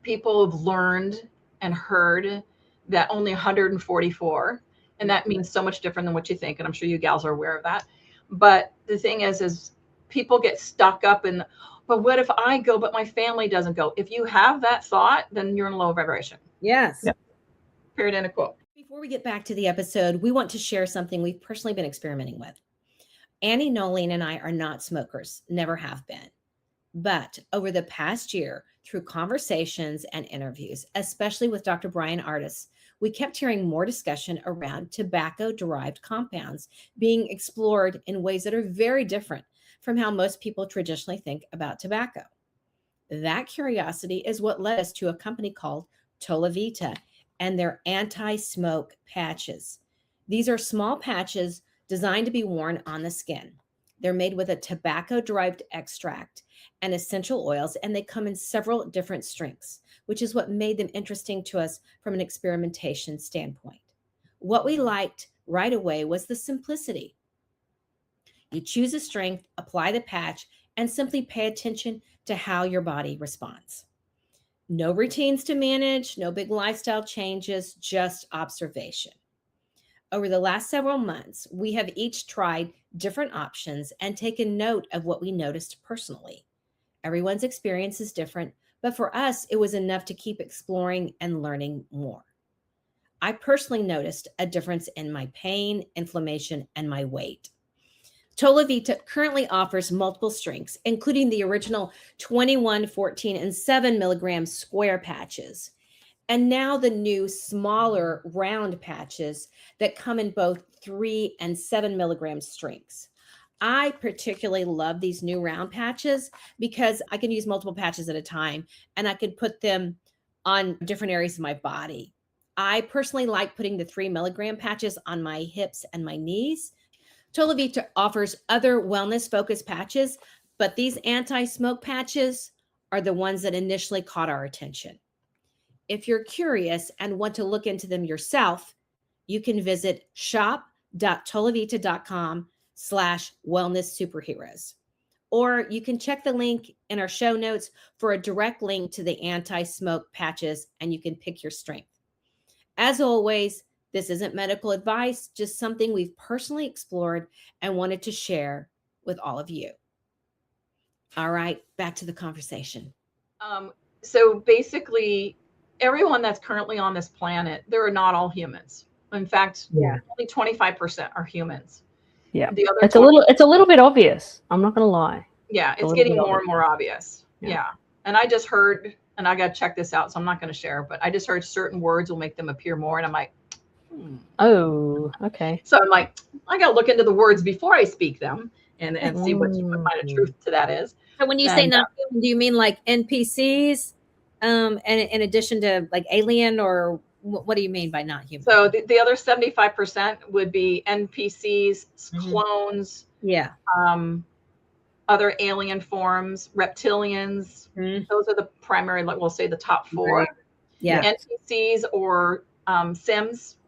people have learned and heard that only 144, and that means so much different than what you think. And I'm sure you gals are aware of that. But the thing is people get stuck up in, but what if I go, but my family doesn't go? If you have that thought, then you're in low vibration. Yes. Yep. Period. End of quote. Before we get back to the episode, we want to share something we've personally been experimenting with. Annie Noling and I are not smokers, never have been. But over the past year, through conversations and interviews, especially with Dr. Brian Artis, we kept hearing more discussion around tobacco-derived compounds being explored in ways that are very different from how most people traditionally think about tobacco. That curiosity is what led us to a company called Tolavita and their anti-smoke patches. These are small patches designed to be worn on the skin. They're made with a tobacco-derived extract and essential oils, and they come in several different strengths, which is what made them interesting to us from an experimentation standpoint. What we liked right away was the simplicity. You choose a strength, apply the patch, and simply pay attention to how your body responds. No routines to manage, no big lifestyle changes, just observation. Over the last several months, we have each tried different options and taken note of what we noticed personally. Everyone's experience is different, but for us, it was enough to keep exploring and learning more. I personally noticed a difference in my pain, inflammation, and my weight. Tolavita currently offers multiple strengths, including the original 21, 14, and 7 milligram square patches, and now the new smaller round patches that come in both 3 and 7 milligram strengths. I particularly love these new round patches because I can use multiple patches at a time, and I could put them on different areas of my body. I personally like putting the 3 milligram patches on my hips and my knees. Tolavita offers other wellness-focused patches, but these anti-smoke patches are the ones that initially caught our attention. If you're curious and want to look into them yourself, you can visit shop.tolavita.com/wellness superheroes, or you can check the link in our show notes for a direct link to the anti-smoke patches, and you can pick your strength. As always, this isn't medical advice, just something we've personally explored and wanted to share with all of you. All right, back to the conversation. So basically, everyone that's currently on this planet, they're not all humans. In fact, only 25% are humans. Yeah. The other It's a little bit obvious. I'm not going to lie. Yeah, it's getting more and more obvious. Yeah. And I just heard, and I got to check this out, so I'm not going to share, but I just heard certain words will make them appear more. And I'm like, oh, okay. So I'm like, I got to look into the words before I speak them and see what kind of truth to that is. So when you say not human, do you mean like NPCs, and in addition to like alien, or what do you mean by not human? So the other 75% would be NPCs, clones, other alien forms, reptilians. Those are the primary, like we'll say the top four. NPCs or Sims.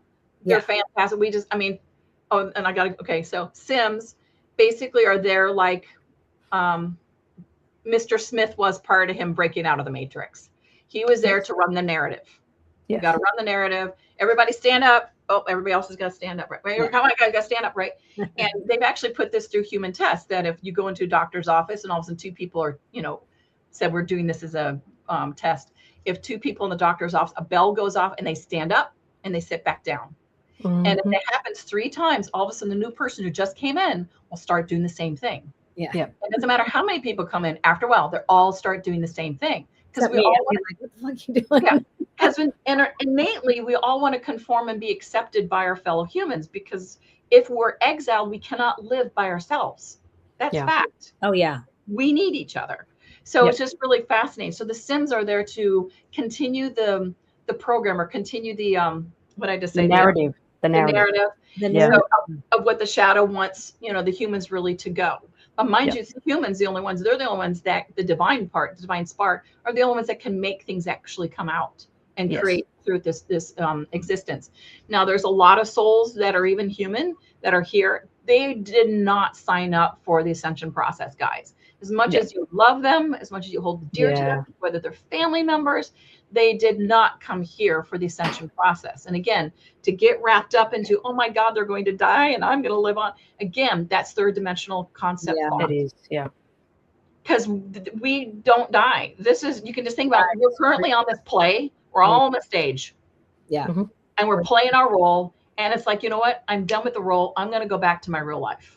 They're fantastic. So Sims basically are there like Mr. Smith was prior to him breaking out of the Matrix. He was there to run the narrative. You got to run the narrative. Everybody stand up. Oh, everybody else has got to stand up. Right? Come on, guys, got to stand up, right? And they've actually put this through human tests that if you go into a doctor's office and all of a sudden two people are, said we're doing this as a test. If two people in the doctor's office, a bell goes off and they stand up and they sit back down. And if it happens 3 times, all of a sudden the new person who just came in will start doing the same thing. It doesn't matter how many people come in. After a while, they all start doing the same thing. Because we all want what the fuck you doing? Because innately, we all want to conform and be accepted by our fellow humans. Because if we're exiled, we cannot live by ourselves. That's fact. Oh, yeah. We need each other. So it's just really fascinating. So the Sims are there to continue the program, or continue the what I just say, the narrative of what the shadow wants, the humans really to go. Mind you, it's the humans, they're the only ones that the divine spark are the only ones that can make things actually come out and create through this existence. Now, there's a lot of souls that are even human that are here. They did not sign up for the ascension process, guys. As much as you love them, as much as you hold dear to them, whether they're family members, they did not come here for the ascension process. And again, to get wrapped up into, oh my God, they're going to die and I'm going to live on. Again, that's third dimensional concept. It is, Because we don't die. You can just think about it. We're currently on this play. We're all on the stage. And we're playing our role. And it's like, you know what? I'm done with the role. I'm going to go back to my real life.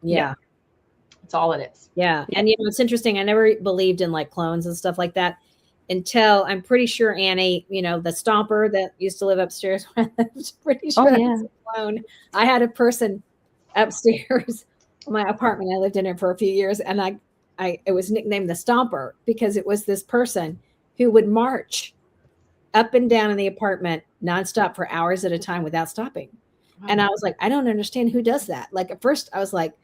That's all it is. And it's interesting. I never believed in like clones and stuff like that until I'm pretty sure Annie, the stomper that used to live upstairs, I was pretty sure that was a clone. I had a person upstairs in my apartment. I lived in it for a few years, and it was nicknamed the Stomper because it was this person who would march up and down in the apartment nonstop for hours at a time without stopping. Wow. And I was like, I don't understand who does that. Like at first I was like,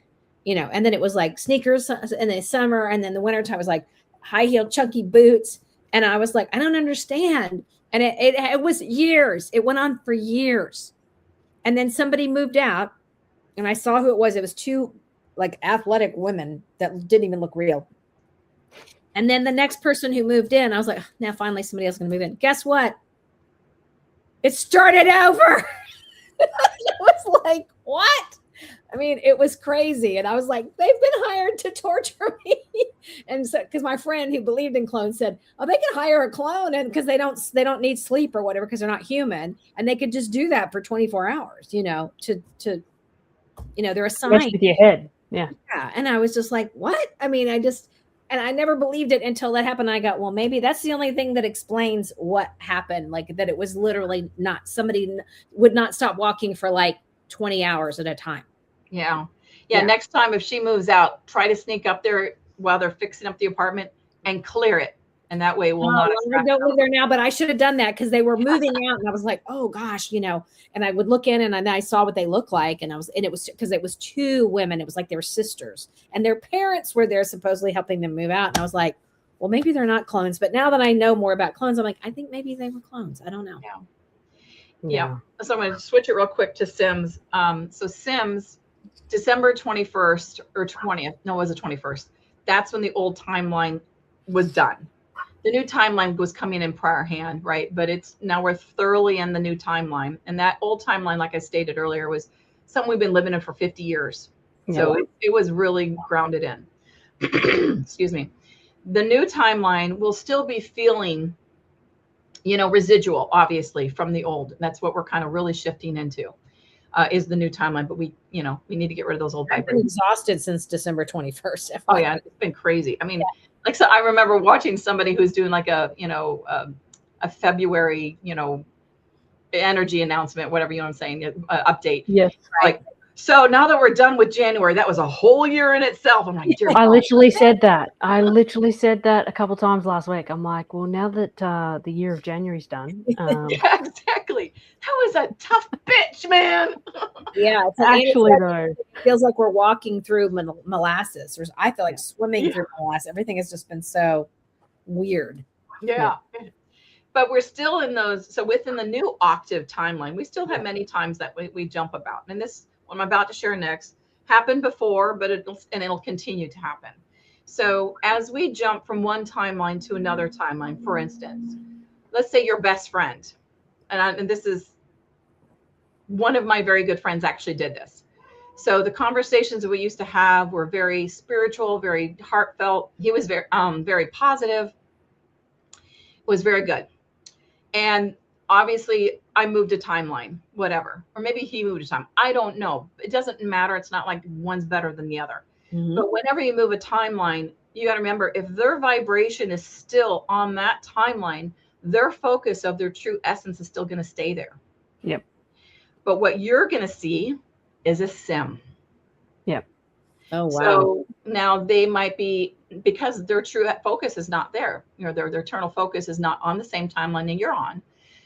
and then it was like sneakers in the summer, and then the wintertime was like high heel chunky boots. And I was like, I don't understand. And it was years. It went on for years. And then somebody moved out, and I saw who it was. It was 2 like athletic women that didn't even look real. And then the next person who moved in, I was like, now finally somebody else is going to move in. Guess what? It started over. It was like, what? I mean, it was crazy. And I was like, they've been hired to torture me. And so, because my friend who believed in clones said, oh, they can hire a clone, and because they don't need sleep or whatever, because they're not human, and they could just do that for 24 hours, to they're assigned with your head. Yeah. And I was just like, what? I mean, and I never believed it until that happened. I got, well, maybe that's the only thing that explains what happened. Like that it was literally not, somebody would not stop walking for like 20 hours at a time. Yeah. Next time, if she moves out, try to sneak up there while they're fixing up the apartment and clear it. And that way we'll not. I don't live there now, but I should have done that because they were moving out, and I was like, oh gosh, and I would look in and I saw what they look like. And it was because it was 2 women. It was like they were sisters, and their parents were there supposedly helping them move out. And I was like, well, maybe they're not clones. But now that I know more about clones, I'm like, I think maybe they were clones. I don't know. Yeah. So I'm going to switch it real quick to Sims. So Sims, December 21st or 20th. No, it was the 21st. that's when the old timeline was done. The new timeline was coming in prior hand, right? But it's now we're thoroughly in the new timeline. And that old timeline, like I stated earlier, was something we've been living in for 50 years. So it was really grounded in. Excuse me. The new timeline will still be feeling, residual, obviously, from the old. That's what we're kind of really shifting into, is the new timeline. But we need to get rid of those old I've been vibrations. exhausted since December 21st. Oh yeah, it's been crazy. I mean, so I remember watching somebody who's doing like a February, energy announcement, whatever I'm saying, update. Yes. Like, so now that we're done with January, that was a whole year in itself. I'm like, dear I God. literally said that. I literally said that a couple times last week. I'm like, well, now that the year of January's done. Yeah, exactly. That was a tough bitch, man. Yeah, it's Actually, though. It feels like we're walking through molasses. I feel like swimming through molasses. Everything has just been so weird. Yeah. But we're still in those. So within the new octave timeline, we still have many times that we jump about. And this, what I'm about to share next, happened before, but it'll continue to happen. So as we jump from one timeline to another timeline, for instance, let's say your best friend, and this is one of my very good friends actually did this. So the conversations that we used to have were very spiritual, very heartfelt. He was very positive, was very good. And obviously I moved a timeline, whatever, or maybe he moved a time. I don't know. It doesn't matter. It's not like one's better than the other. Mm-hmm. But whenever you move a timeline, you got to remember, if their vibration is still on that timeline, their focus of their true essence is still going to stay there. Yep. But what you're going to see is a sim. Yep. Oh, wow. So now they might be, because their true focus is not there, their eternal focus is not on the same timeline that you're on.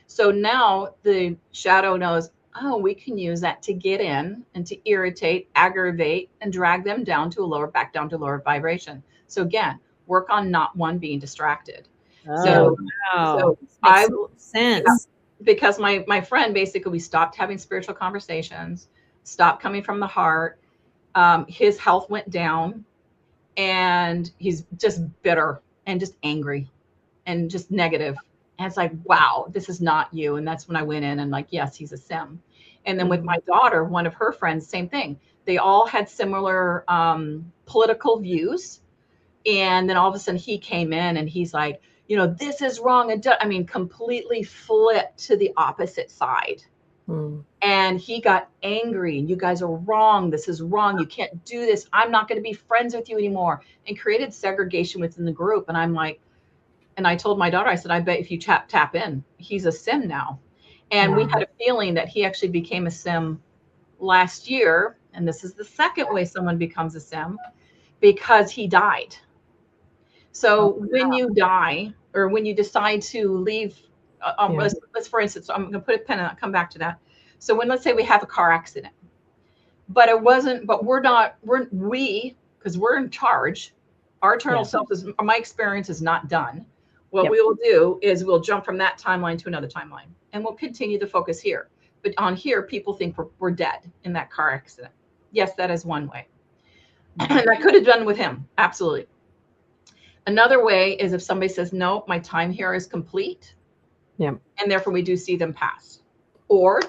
So now the shadow knows, oh, we can use that to get in and to irritate, aggravate, and drag them down to back down to lower vibration. So again, work on not one being distracted. Oh, wow. So Makes sense. Yeah, because my friend, basically, we stopped having spiritual conversations, stopped coming from the heart. His health went down, and he's just bitter and just angry and just negative. And it's like, wow, this is not you. And that's when I went in and like, yes, he's a sim. And then with my daughter, one of her friends, same thing. They all had similar political views. And then all of a sudden he came in and he's like, this is wrong. And completely flipped to the opposite side. And he got angry. You guys are wrong. This is wrong. You can't do this. I'm not going to be friends with you anymore. And created segregation within the group. And I'm like, and I told my daughter, I said, I bet if you tap in, he's a sim now. And we had a feeling that he actually became a sim last year. And this is the second way someone becomes a sim, because he died. So when you die, or when you decide to leave, let's for instance, I'm going to put a pin and I'll come back to that. So let's say we have a car accident, but because we're in charge, our eternal self is, my experience is not done. What we will do is we'll jump from that timeline to another timeline, and we'll continue to focus here. But on here, people think we're dead in that car accident. Yes, that is one way. And I could have done with him. Absolutely. Another way is if somebody says, no, my time here is complete. Yeah. And therefore we do see them pass. Or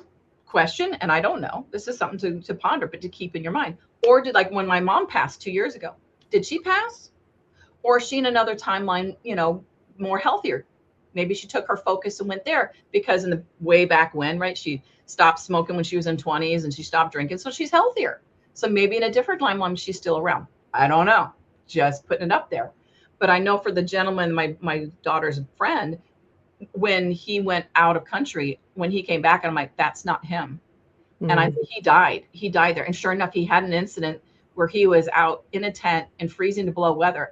question, and I don't know, this is something to ponder, but to keep in your mind. Or like when my mom passed 2 years ago, did she pass? Or is she in another timeline, more healthier? Maybe she took her focus and went there, because in the way back when, right, she stopped smoking when she was in 20s and she stopped drinking. So she's healthier. So maybe in a different timeline, she's still around. I don't know. Just putting it up there. But I know for the gentleman, my daughter's friend, when he went out of country, when he came back, and I'm like, that's not him. And I think he died. He died there. And sure enough, he had an incident where he was out in a tent in freezing to below weather.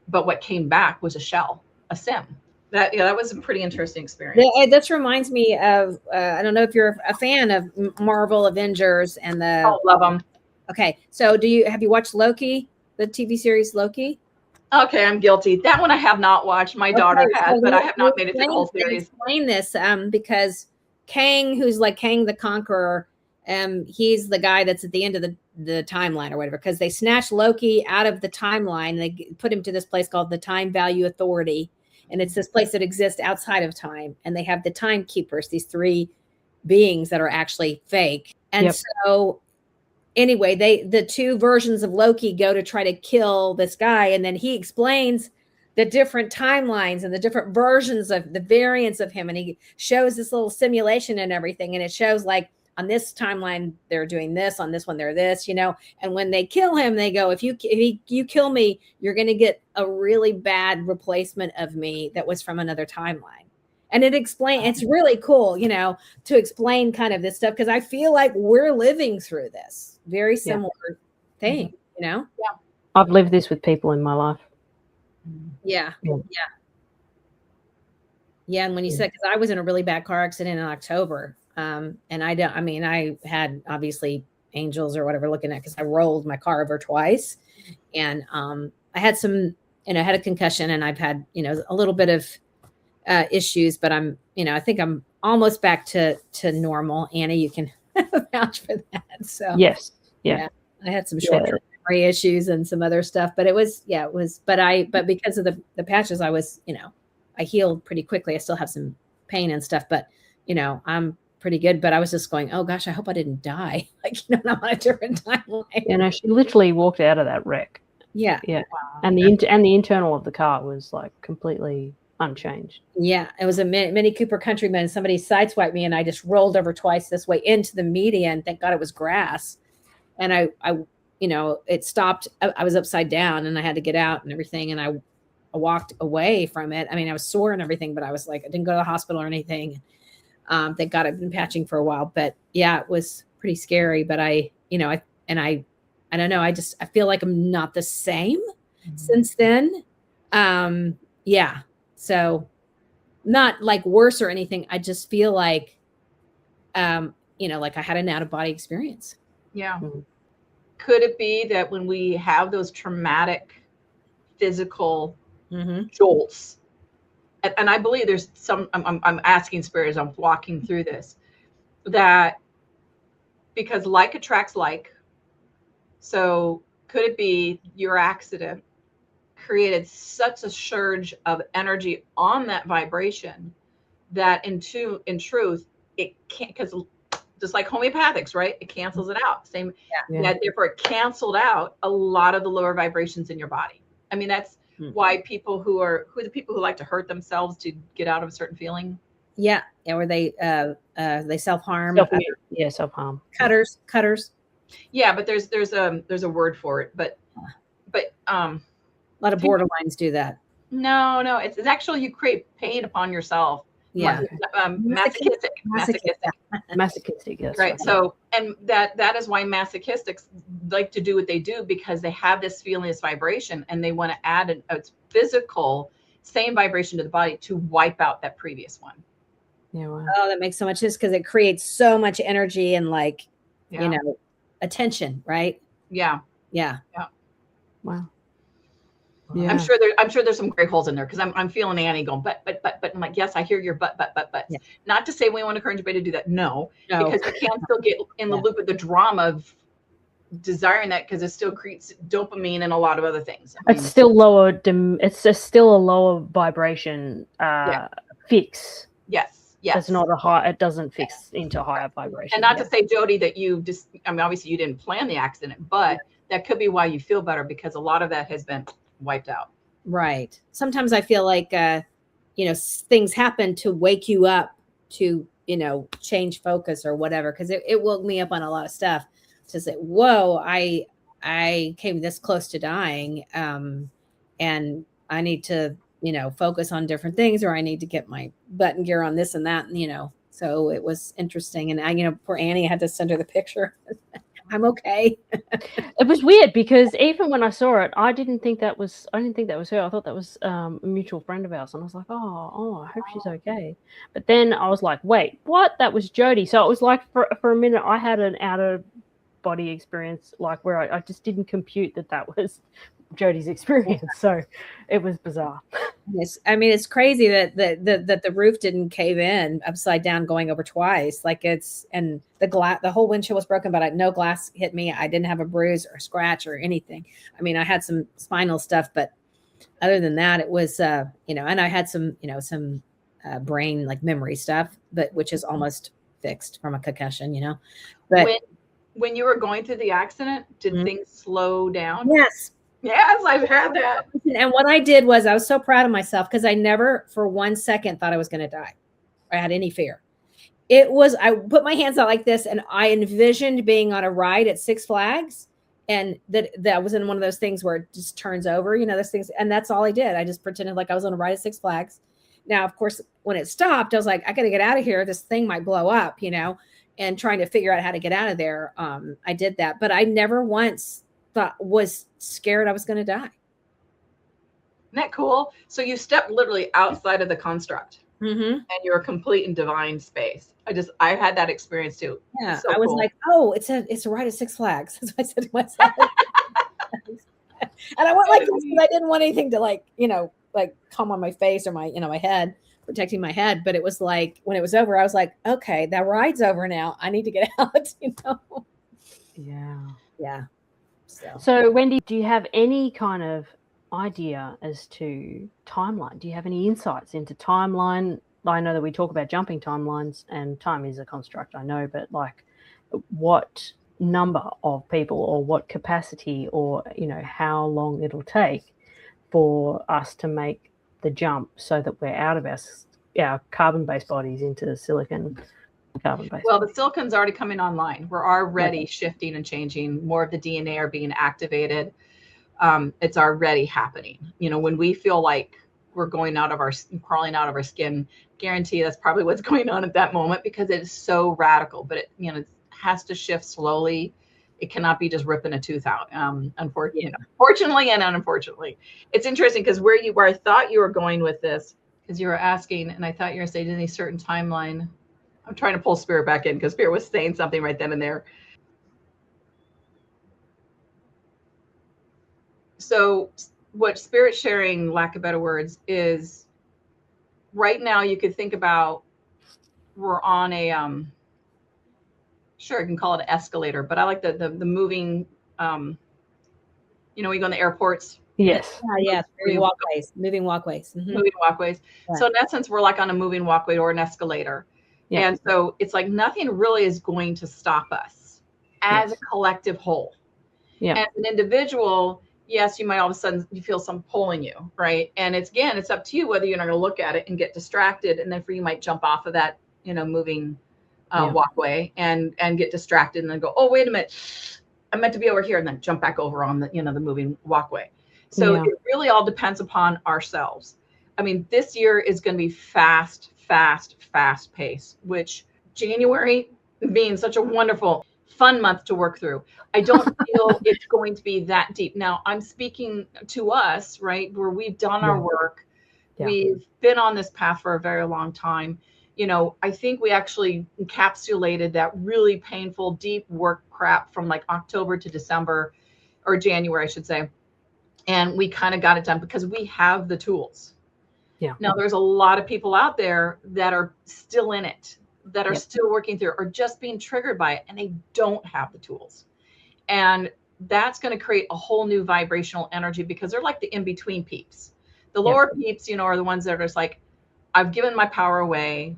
But what came back was a shell, a sim. That was a pretty interesting experience. This reminds me of, I don't know if you're a fan of Marvel Avengers and the. Oh, love them. Okay. So have you watched Loki, the TV series Loki? Okay, I'm guilty. That one I have not watched. My daughter has, but I have not made it through the whole series. Explain this because Kang, who's like Kang the Conqueror, he's the guy that's at the end of the timeline or whatever, because they snatch Loki out of the timeline. They put him to this place called the Time Value Authority. And it's this place that exists outside of time. And they have the timekeepers, these 3 beings that are actually fake. And so anyway, the 2 versions of Loki go to try to kill this guy. And then he explains the different timelines and the different versions of the variants of him. And he shows this little simulation and everything. And it shows like on this timeline, they're doing this, on this one, they're this, you know, and when they kill him, they go, if you kill me, you're going to get a really bad replacement of me that was from another timeline. And it's really cool, you know, to explain kind of this stuff. Cause I feel like we're living through this very similar thing, you know? Yeah. I've lived this with people in my life. Yeah. And when you said, because I was in a really bad car accident in October, and I had obviously angels or whatever looking at, because I rolled my car over twice, and I had some, you know, I had a concussion, and I've had, you know, a little bit of issues, but I'm, you know, I think I'm almost back to normal. Anna, you can vouch for that. So Yes. Yeah. I had some short-term memory issues and some other stuff, but but because of the patches, I was, you know, I healed pretty quickly. I still have some pain and stuff, but you know, I'm pretty good. But I was just going, oh gosh, I hope I didn't die. Like, you know, I'm on a different timeline. You know, she literally walked out of that wreck. Yeah. Wow. And the internal of the car was like completely unchanged. Yeah, it was a Mini Cooper Countryman. Somebody sideswiped me, and I just rolled over twice this way into the median. Thank God it was grass, and I you know, it stopped. I was upside down, and I had to get out and everything, and I walked away from it. I mean, I was sore and everything, but I was like, I didn't go to the hospital or anything. Thank God I've been patching for a while, but yeah, it was pretty scary. But I don't know. I feel like I'm not the same since then. Yeah. So not like worse or anything. I just feel like, you know, like I had an out of body experience. Yeah. Mm-hmm. Could it be that when we have those traumatic physical jolts, and I believe there's some, I'm asking spirit as I'm walking through this, that because like attracts like, so could it be your accident created such a surge of energy on that vibration that in truth, it can't, because just like homeopathics, right? It cancels it out. Same. Yeah. Therefore, it canceled out a lot of the lower vibrations in your body. I mean, that's why people who are the people who like to hurt themselves to get out of a certain feeling. Yeah. Or they self-harm. Self-harm. Cutters. Yeah, but there's a word for it, but a lot of borderlines do that. No, it's actually you create pain upon yourself. Yeah. Masochistic. Yes. Right. So, and that is why masochistics like to do what they do, because they have this feeling, this vibration, and they want to add a physical same vibration to the body to wipe out that previous one. Yeah. Wow. Oh, that makes so much sense, because it creates so much energy and like, you know, attention, right? Yeah. Wow. Yeah. I'm sure there's some great holes in there, because I'm feeling Annie going, but I'm like, yes, I hear your but. Yeah. Not to say we want to encourage anybody to do that. No. Because you can still get in the loop of the drama of desiring that, because it still creates dopamine and a lot of other things. It's still lower. It's still a lower vibration fix. Yes. It's not a high. It doesn't fix into higher vibration. And not to say, Jody, that you just, I mean, obviously you didn't plan the accident, but that could be why you feel better, because a lot of that has been wiped out. Right. Sometimes I feel like, you know, things happen to wake you up to, you know, change focus or whatever. Cause it woke me up on a lot of stuff to say, whoa, I came this close to dying. And I need to, you know, focus on different things, or I need to get my butt in gear on this and that, you know. So it was interesting. And I, you know, poor Annie, I had to send her the picture. I'm okay. It was weird, because even when I saw it, I didn't think that was her. I thought that was a mutual friend of ours. And I was like, oh, I hope she's okay. But then I was like, wait, what? That was Jody. So it was like for a minute, I had an out of body experience, like where I just didn't compute that was Jody's experience. So it was bizarre. It's crazy that the roof didn't cave in upside down, going over twice. Like and the whole windshield was broken, but no glass hit me. I didn't have a bruise or scratch or anything. I mean, I had some spinal stuff, but other than that, it was, and I had some brain, like memory stuff, but which is almost fixed from a concussion, But when you were going through the accident, did things slow down? Yes. Yes, I've had that. And what I did was, I was so proud of myself because I never for 1 second thought I was going to die or had any fear. I put my hands out like this and I envisioned being on a ride at Six Flags, and that was in one of those things where it just turns over, those things. And that's all I did. I just pretended like I was on a ride at Six Flags. Now, of course, when it stopped, I was like, I got to get out of here. This thing might blow up, and trying to figure out how to get out of there. I did that, but I never once was scared I was going to die. Isn't that cool? So you stepped literally outside of the construct, and you're a complete and divine space. I had that experience too. Yeah, so I was cool. like, oh, it's a ride at Six Flags. That's what I said to myself. And I went like this because I didn't want anything to like come on my face or my my head, protecting my head. But it was like when it was over, I was like, okay, that ride's over now. I need to get out. Yeah. So, Wendy, do you have any kind of idea as to timeline? Do you have any insights into timeline? I know that we talk about jumping timelines, and time is a construct, I know, but like what number of people or what capacity or, how long it'll take for us to make the jump so that we're out of our carbon-based bodies into silicon carbon-based. Well, the silicon's already coming online. We're already shifting and changing. More of the DNA are being activated. It's already happening. When we feel like we're crawling out of our skin, guarantee that's probably what's going on at that moment, because it is so radical. But it has to shift slowly. It cannot be just ripping a tooth out. Fortunately and unfortunately, it's interesting because where I thought you were going with this, because you were asking, and I thought you were saying any certain timeline. I'm trying to pull Spirit back in because Spirit was saying something right then and there. So what Spirit's sharing, lack of better words, is right now you could think about we're on a, sure, you can call it an escalator, but I like the moving, when you go in the airports. Yes. Yes. Moving walkways. Moving walkways. Yeah. So in essence, we're like on a moving walkway or an escalator. Yeah. And so it's like nothing really is going to stop us as a collective whole. Yeah. As an individual, yes, you might all of a sudden you feel some pulling you, right? And it's up to you whether you're not going to look at it and get distracted, and then you might jump off of that, moving walkway and get distracted and then go, oh, wait a minute, I meant to be over here, and then jump back over on the the moving walkway. So it really all depends upon ourselves. I mean, this year is going to be fast pace, which January being such a wonderful, fun month to work through. I don't feel it's going to be that deep. Now, I'm speaking to us, right, where we've done our work. Yeah. We've been on this path for a very long time. I think we actually encapsulated that really painful, deep work crap from like October to December, or January, I should say. And we kind of got it done because we have the tools. Yeah. Now, there's a lot of people out there that are still in it, that are still working through, or just being triggered by it, and they don't have the tools. And that's going to create a whole new vibrational energy, because they're like the in-between peeps. The lower peeps, are the ones that are just like, I've given my power away.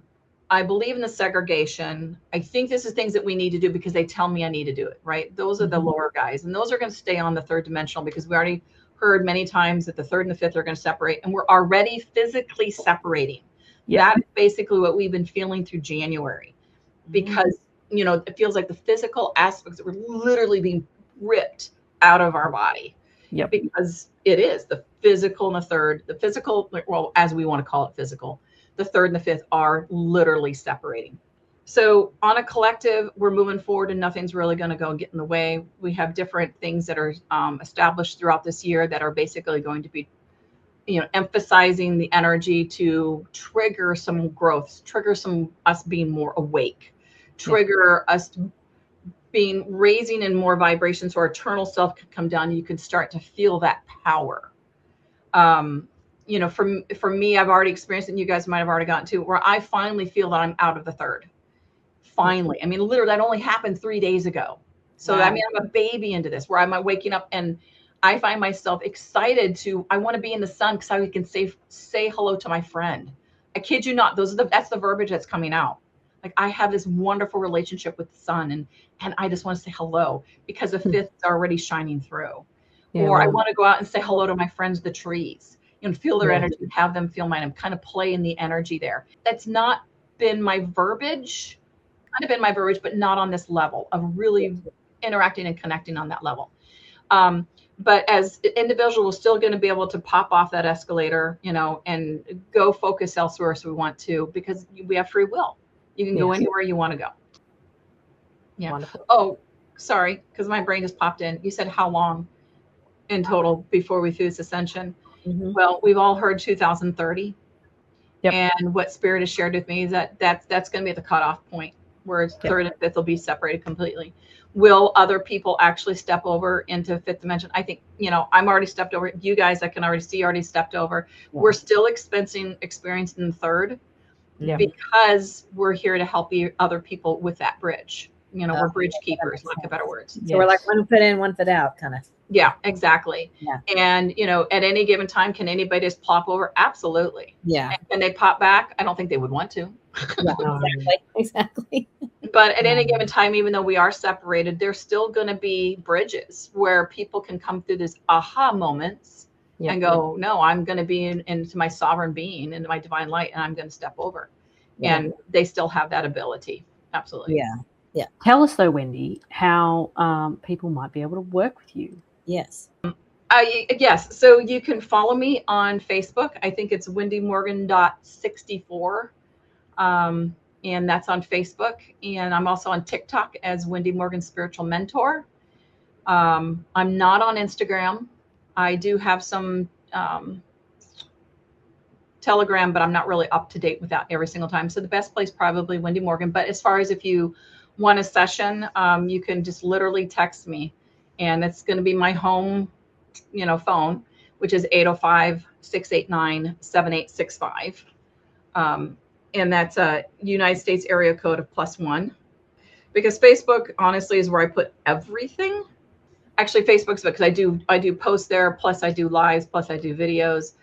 I believe in the segregation. I think this is things that we need to do because they tell me I need to do it, right? Those are the lower guys. And those are going to stay on the third dimensional, because we already heard many times that the third and the fifth are going to separate, and we're already physically separating. Yeah. That's basically what we've been feeling through January, because, it feels like the physical aspects that we're literally being ripped out of our body. Yep. Because it is the physical and the physical, well, as we want to call it physical, the third and the fifth are literally separating. So on a collective, we're moving forward and nothing's really going to get in the way. We have different things that are established throughout this year that are basically going to be, emphasizing the energy to trigger some growth, trigger some us being more awake, trigger us being raising in more vibrations, so our eternal self could come down and you can start to feel that power. you know, for me, I've already experienced it, and you guys might have already gotten to, where I finally feel that I'm out of the third. Finally. I mean, literally, that only happened 3 days ago. So, Wow. I mean, I'm a baby into this, where I'm waking up and I find myself excited I want to be in the sun because I can say hello to my friend. I kid you not, that's the verbiage that's coming out. Like, I have this wonderful relationship with the sun, and I just want to say hello because the fifth is already shining through. Yeah, Or I wow. want to go out and say hello to my friends, the trees, and feel their Yeah. energy, have them feel mine, and kind of play in the energy there. That's not been my verbiage, but not on this level of really interacting and connecting on that level. But as individuals, we're still going to be able to pop off that escalator, you know, and go focus elsewhere if we want to, because we have free will. You can go Yes. anywhere you want to go. Yeah. Wonderful. Oh, sorry, because my brain just popped in. You said how long in total before we do this ascension? Mhm. Well, we've all heard 2030. Yep. And what Spirit has shared with me is that's going to be the cutoff point, where third and fifth will be separated completely. Will other people actually step over into fifth dimension? I think, you know, I'm already stepped over. You guys, I can already see, already stepped over. Yeah. We're still experiencing the third, Yeah. because we're here to help other people with that bridge. You know, we're bridge keepers, makes lack of better words. So we're like one foot in, one foot out, kind of. Yeah, exactly. Yeah. And, you know, at any given time, can anybody just plop over? Absolutely. Yeah. And can they pop back? I don't think they would want to. Yeah, exactly. But at any given time, even though we are separated, there's still going to be bridges where people can come through these aha moments and go, no, I'm going to be into my sovereign being, into my divine light, and I'm going to step over. Yeah. And they still have that ability. Absolutely. Yeah. Yeah. Tell us though, Wendy, how people might be able to work with you. Yes. Yes. So you can follow me on Facebook. I think it's wendymorgan.64. And that's on Facebook. And I'm also on TikTok as Wendy Morgan Spiritual Mentor. I'm not on Instagram. I do have some Telegram, but I'm not really up to date with that every single time. So the best place probably Wendy Morgan. But as far as if you want a session, you can just literally text me. And it's going to be my home, you know, phone, which is 805-689-7865. And that's a United States area code of +1, because Facebook honestly is where I put everything. Actually, Facebook's because I do post there, plus I do lives, plus I do videos.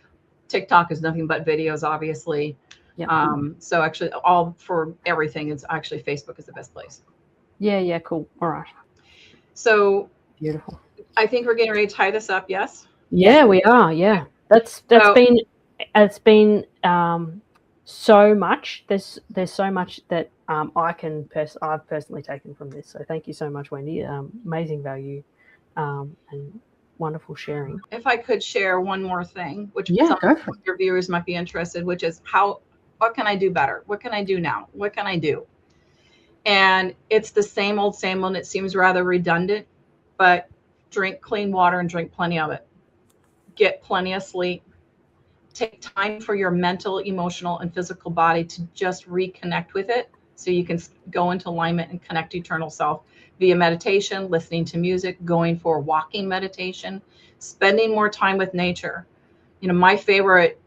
TikTok is nothing but videos, obviously. Yeah. So actually, all for everything is actually Facebook is the best place. Yeah. Cool. All right. So Beautiful. I think we're getting ready to tie this up. Yes. Yeah, we are. Yeah, that's So- been so much. There's so much that I've personally taken from this. So thank you so much, Wendy. Amazing value, and wonderful sharing. If I could share one more thing, which Yeah, some go for of your viewers might be interested, which is what can I do better? What can I do now? What can I do? And it's the same old, and it seems rather redundant, but drink clean water and drink plenty of it. Get plenty of sleep. Take time for your mental, emotional, and physical body to just reconnect with it, so you can go into alignment and connect to eternal self via meditation, listening to music, going for walking meditation, spending more time with nature. You know, my favorite,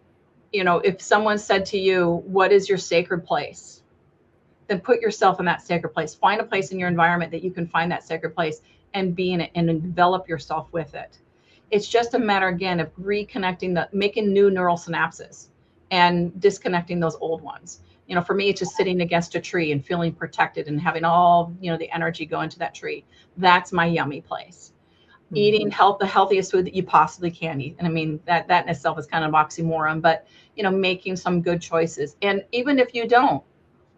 you know, if someone said to you, what is your sacred place? Then put yourself in that sacred place. Find a place in your environment that you can find that sacred place and be in it and envelop yourself with it. It's just a matter, again, of reconnecting, making new neural synapses and disconnecting those old ones. You know, for me, it's just sitting against a tree and feeling protected and having all, you know, the energy go into that tree. That's my yummy place. Mm-hmm. Eating the healthiest food that you possibly can eat. And I mean, that in itself is kind of an oxymoron, but, you know, making some good choices. And even if you don't,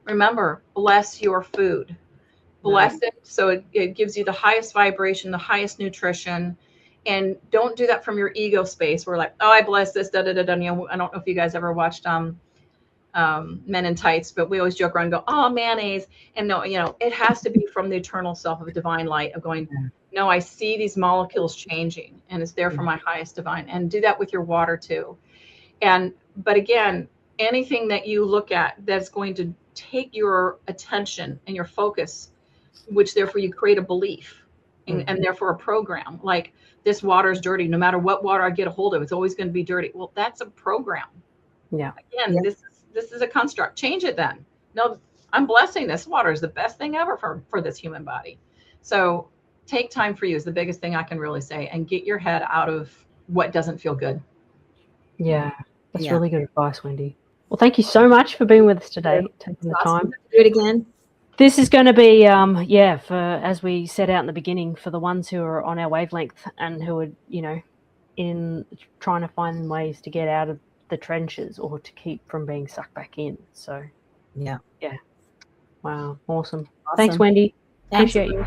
remember, bless your food. Bless it so it gives you the highest vibration, the highest nutrition. And don't do that from your ego space. We're like, oh, I bless this, da da da da. You know, I don't know if you guys ever watched Men in Tights, but we always joke around and go, oh, mayonnaise. And no, you know, it has to be from the eternal self of a divine light of going, no, I see these molecules changing and it's there for my highest divine. And do that with your water too. But again, anything that you look at that's going to take your attention and your focus, which therefore you create a belief. and therefore a program. Like, this water is dirty. No matter what water I get a hold of, it's always going to be dirty. Well, that's a program. Yeah. Again, this is a construct. Change it then. No, I'm blessing this water is the best thing ever for this human body. So take time for you is the biggest thing I can really say, and get your head out of what doesn't feel good. Yeah. That's really good advice, Wendy. Well, thank you so much for being with us today, taking the time. Do it again. This is going to be, for, as we set out in the beginning, for the ones who are on our wavelength and who are, in trying to find ways to get out of the trenches or to keep from being sucked back in. So, yeah. Wow. Awesome. Thanks, Wendy. Thanks. Appreciate you.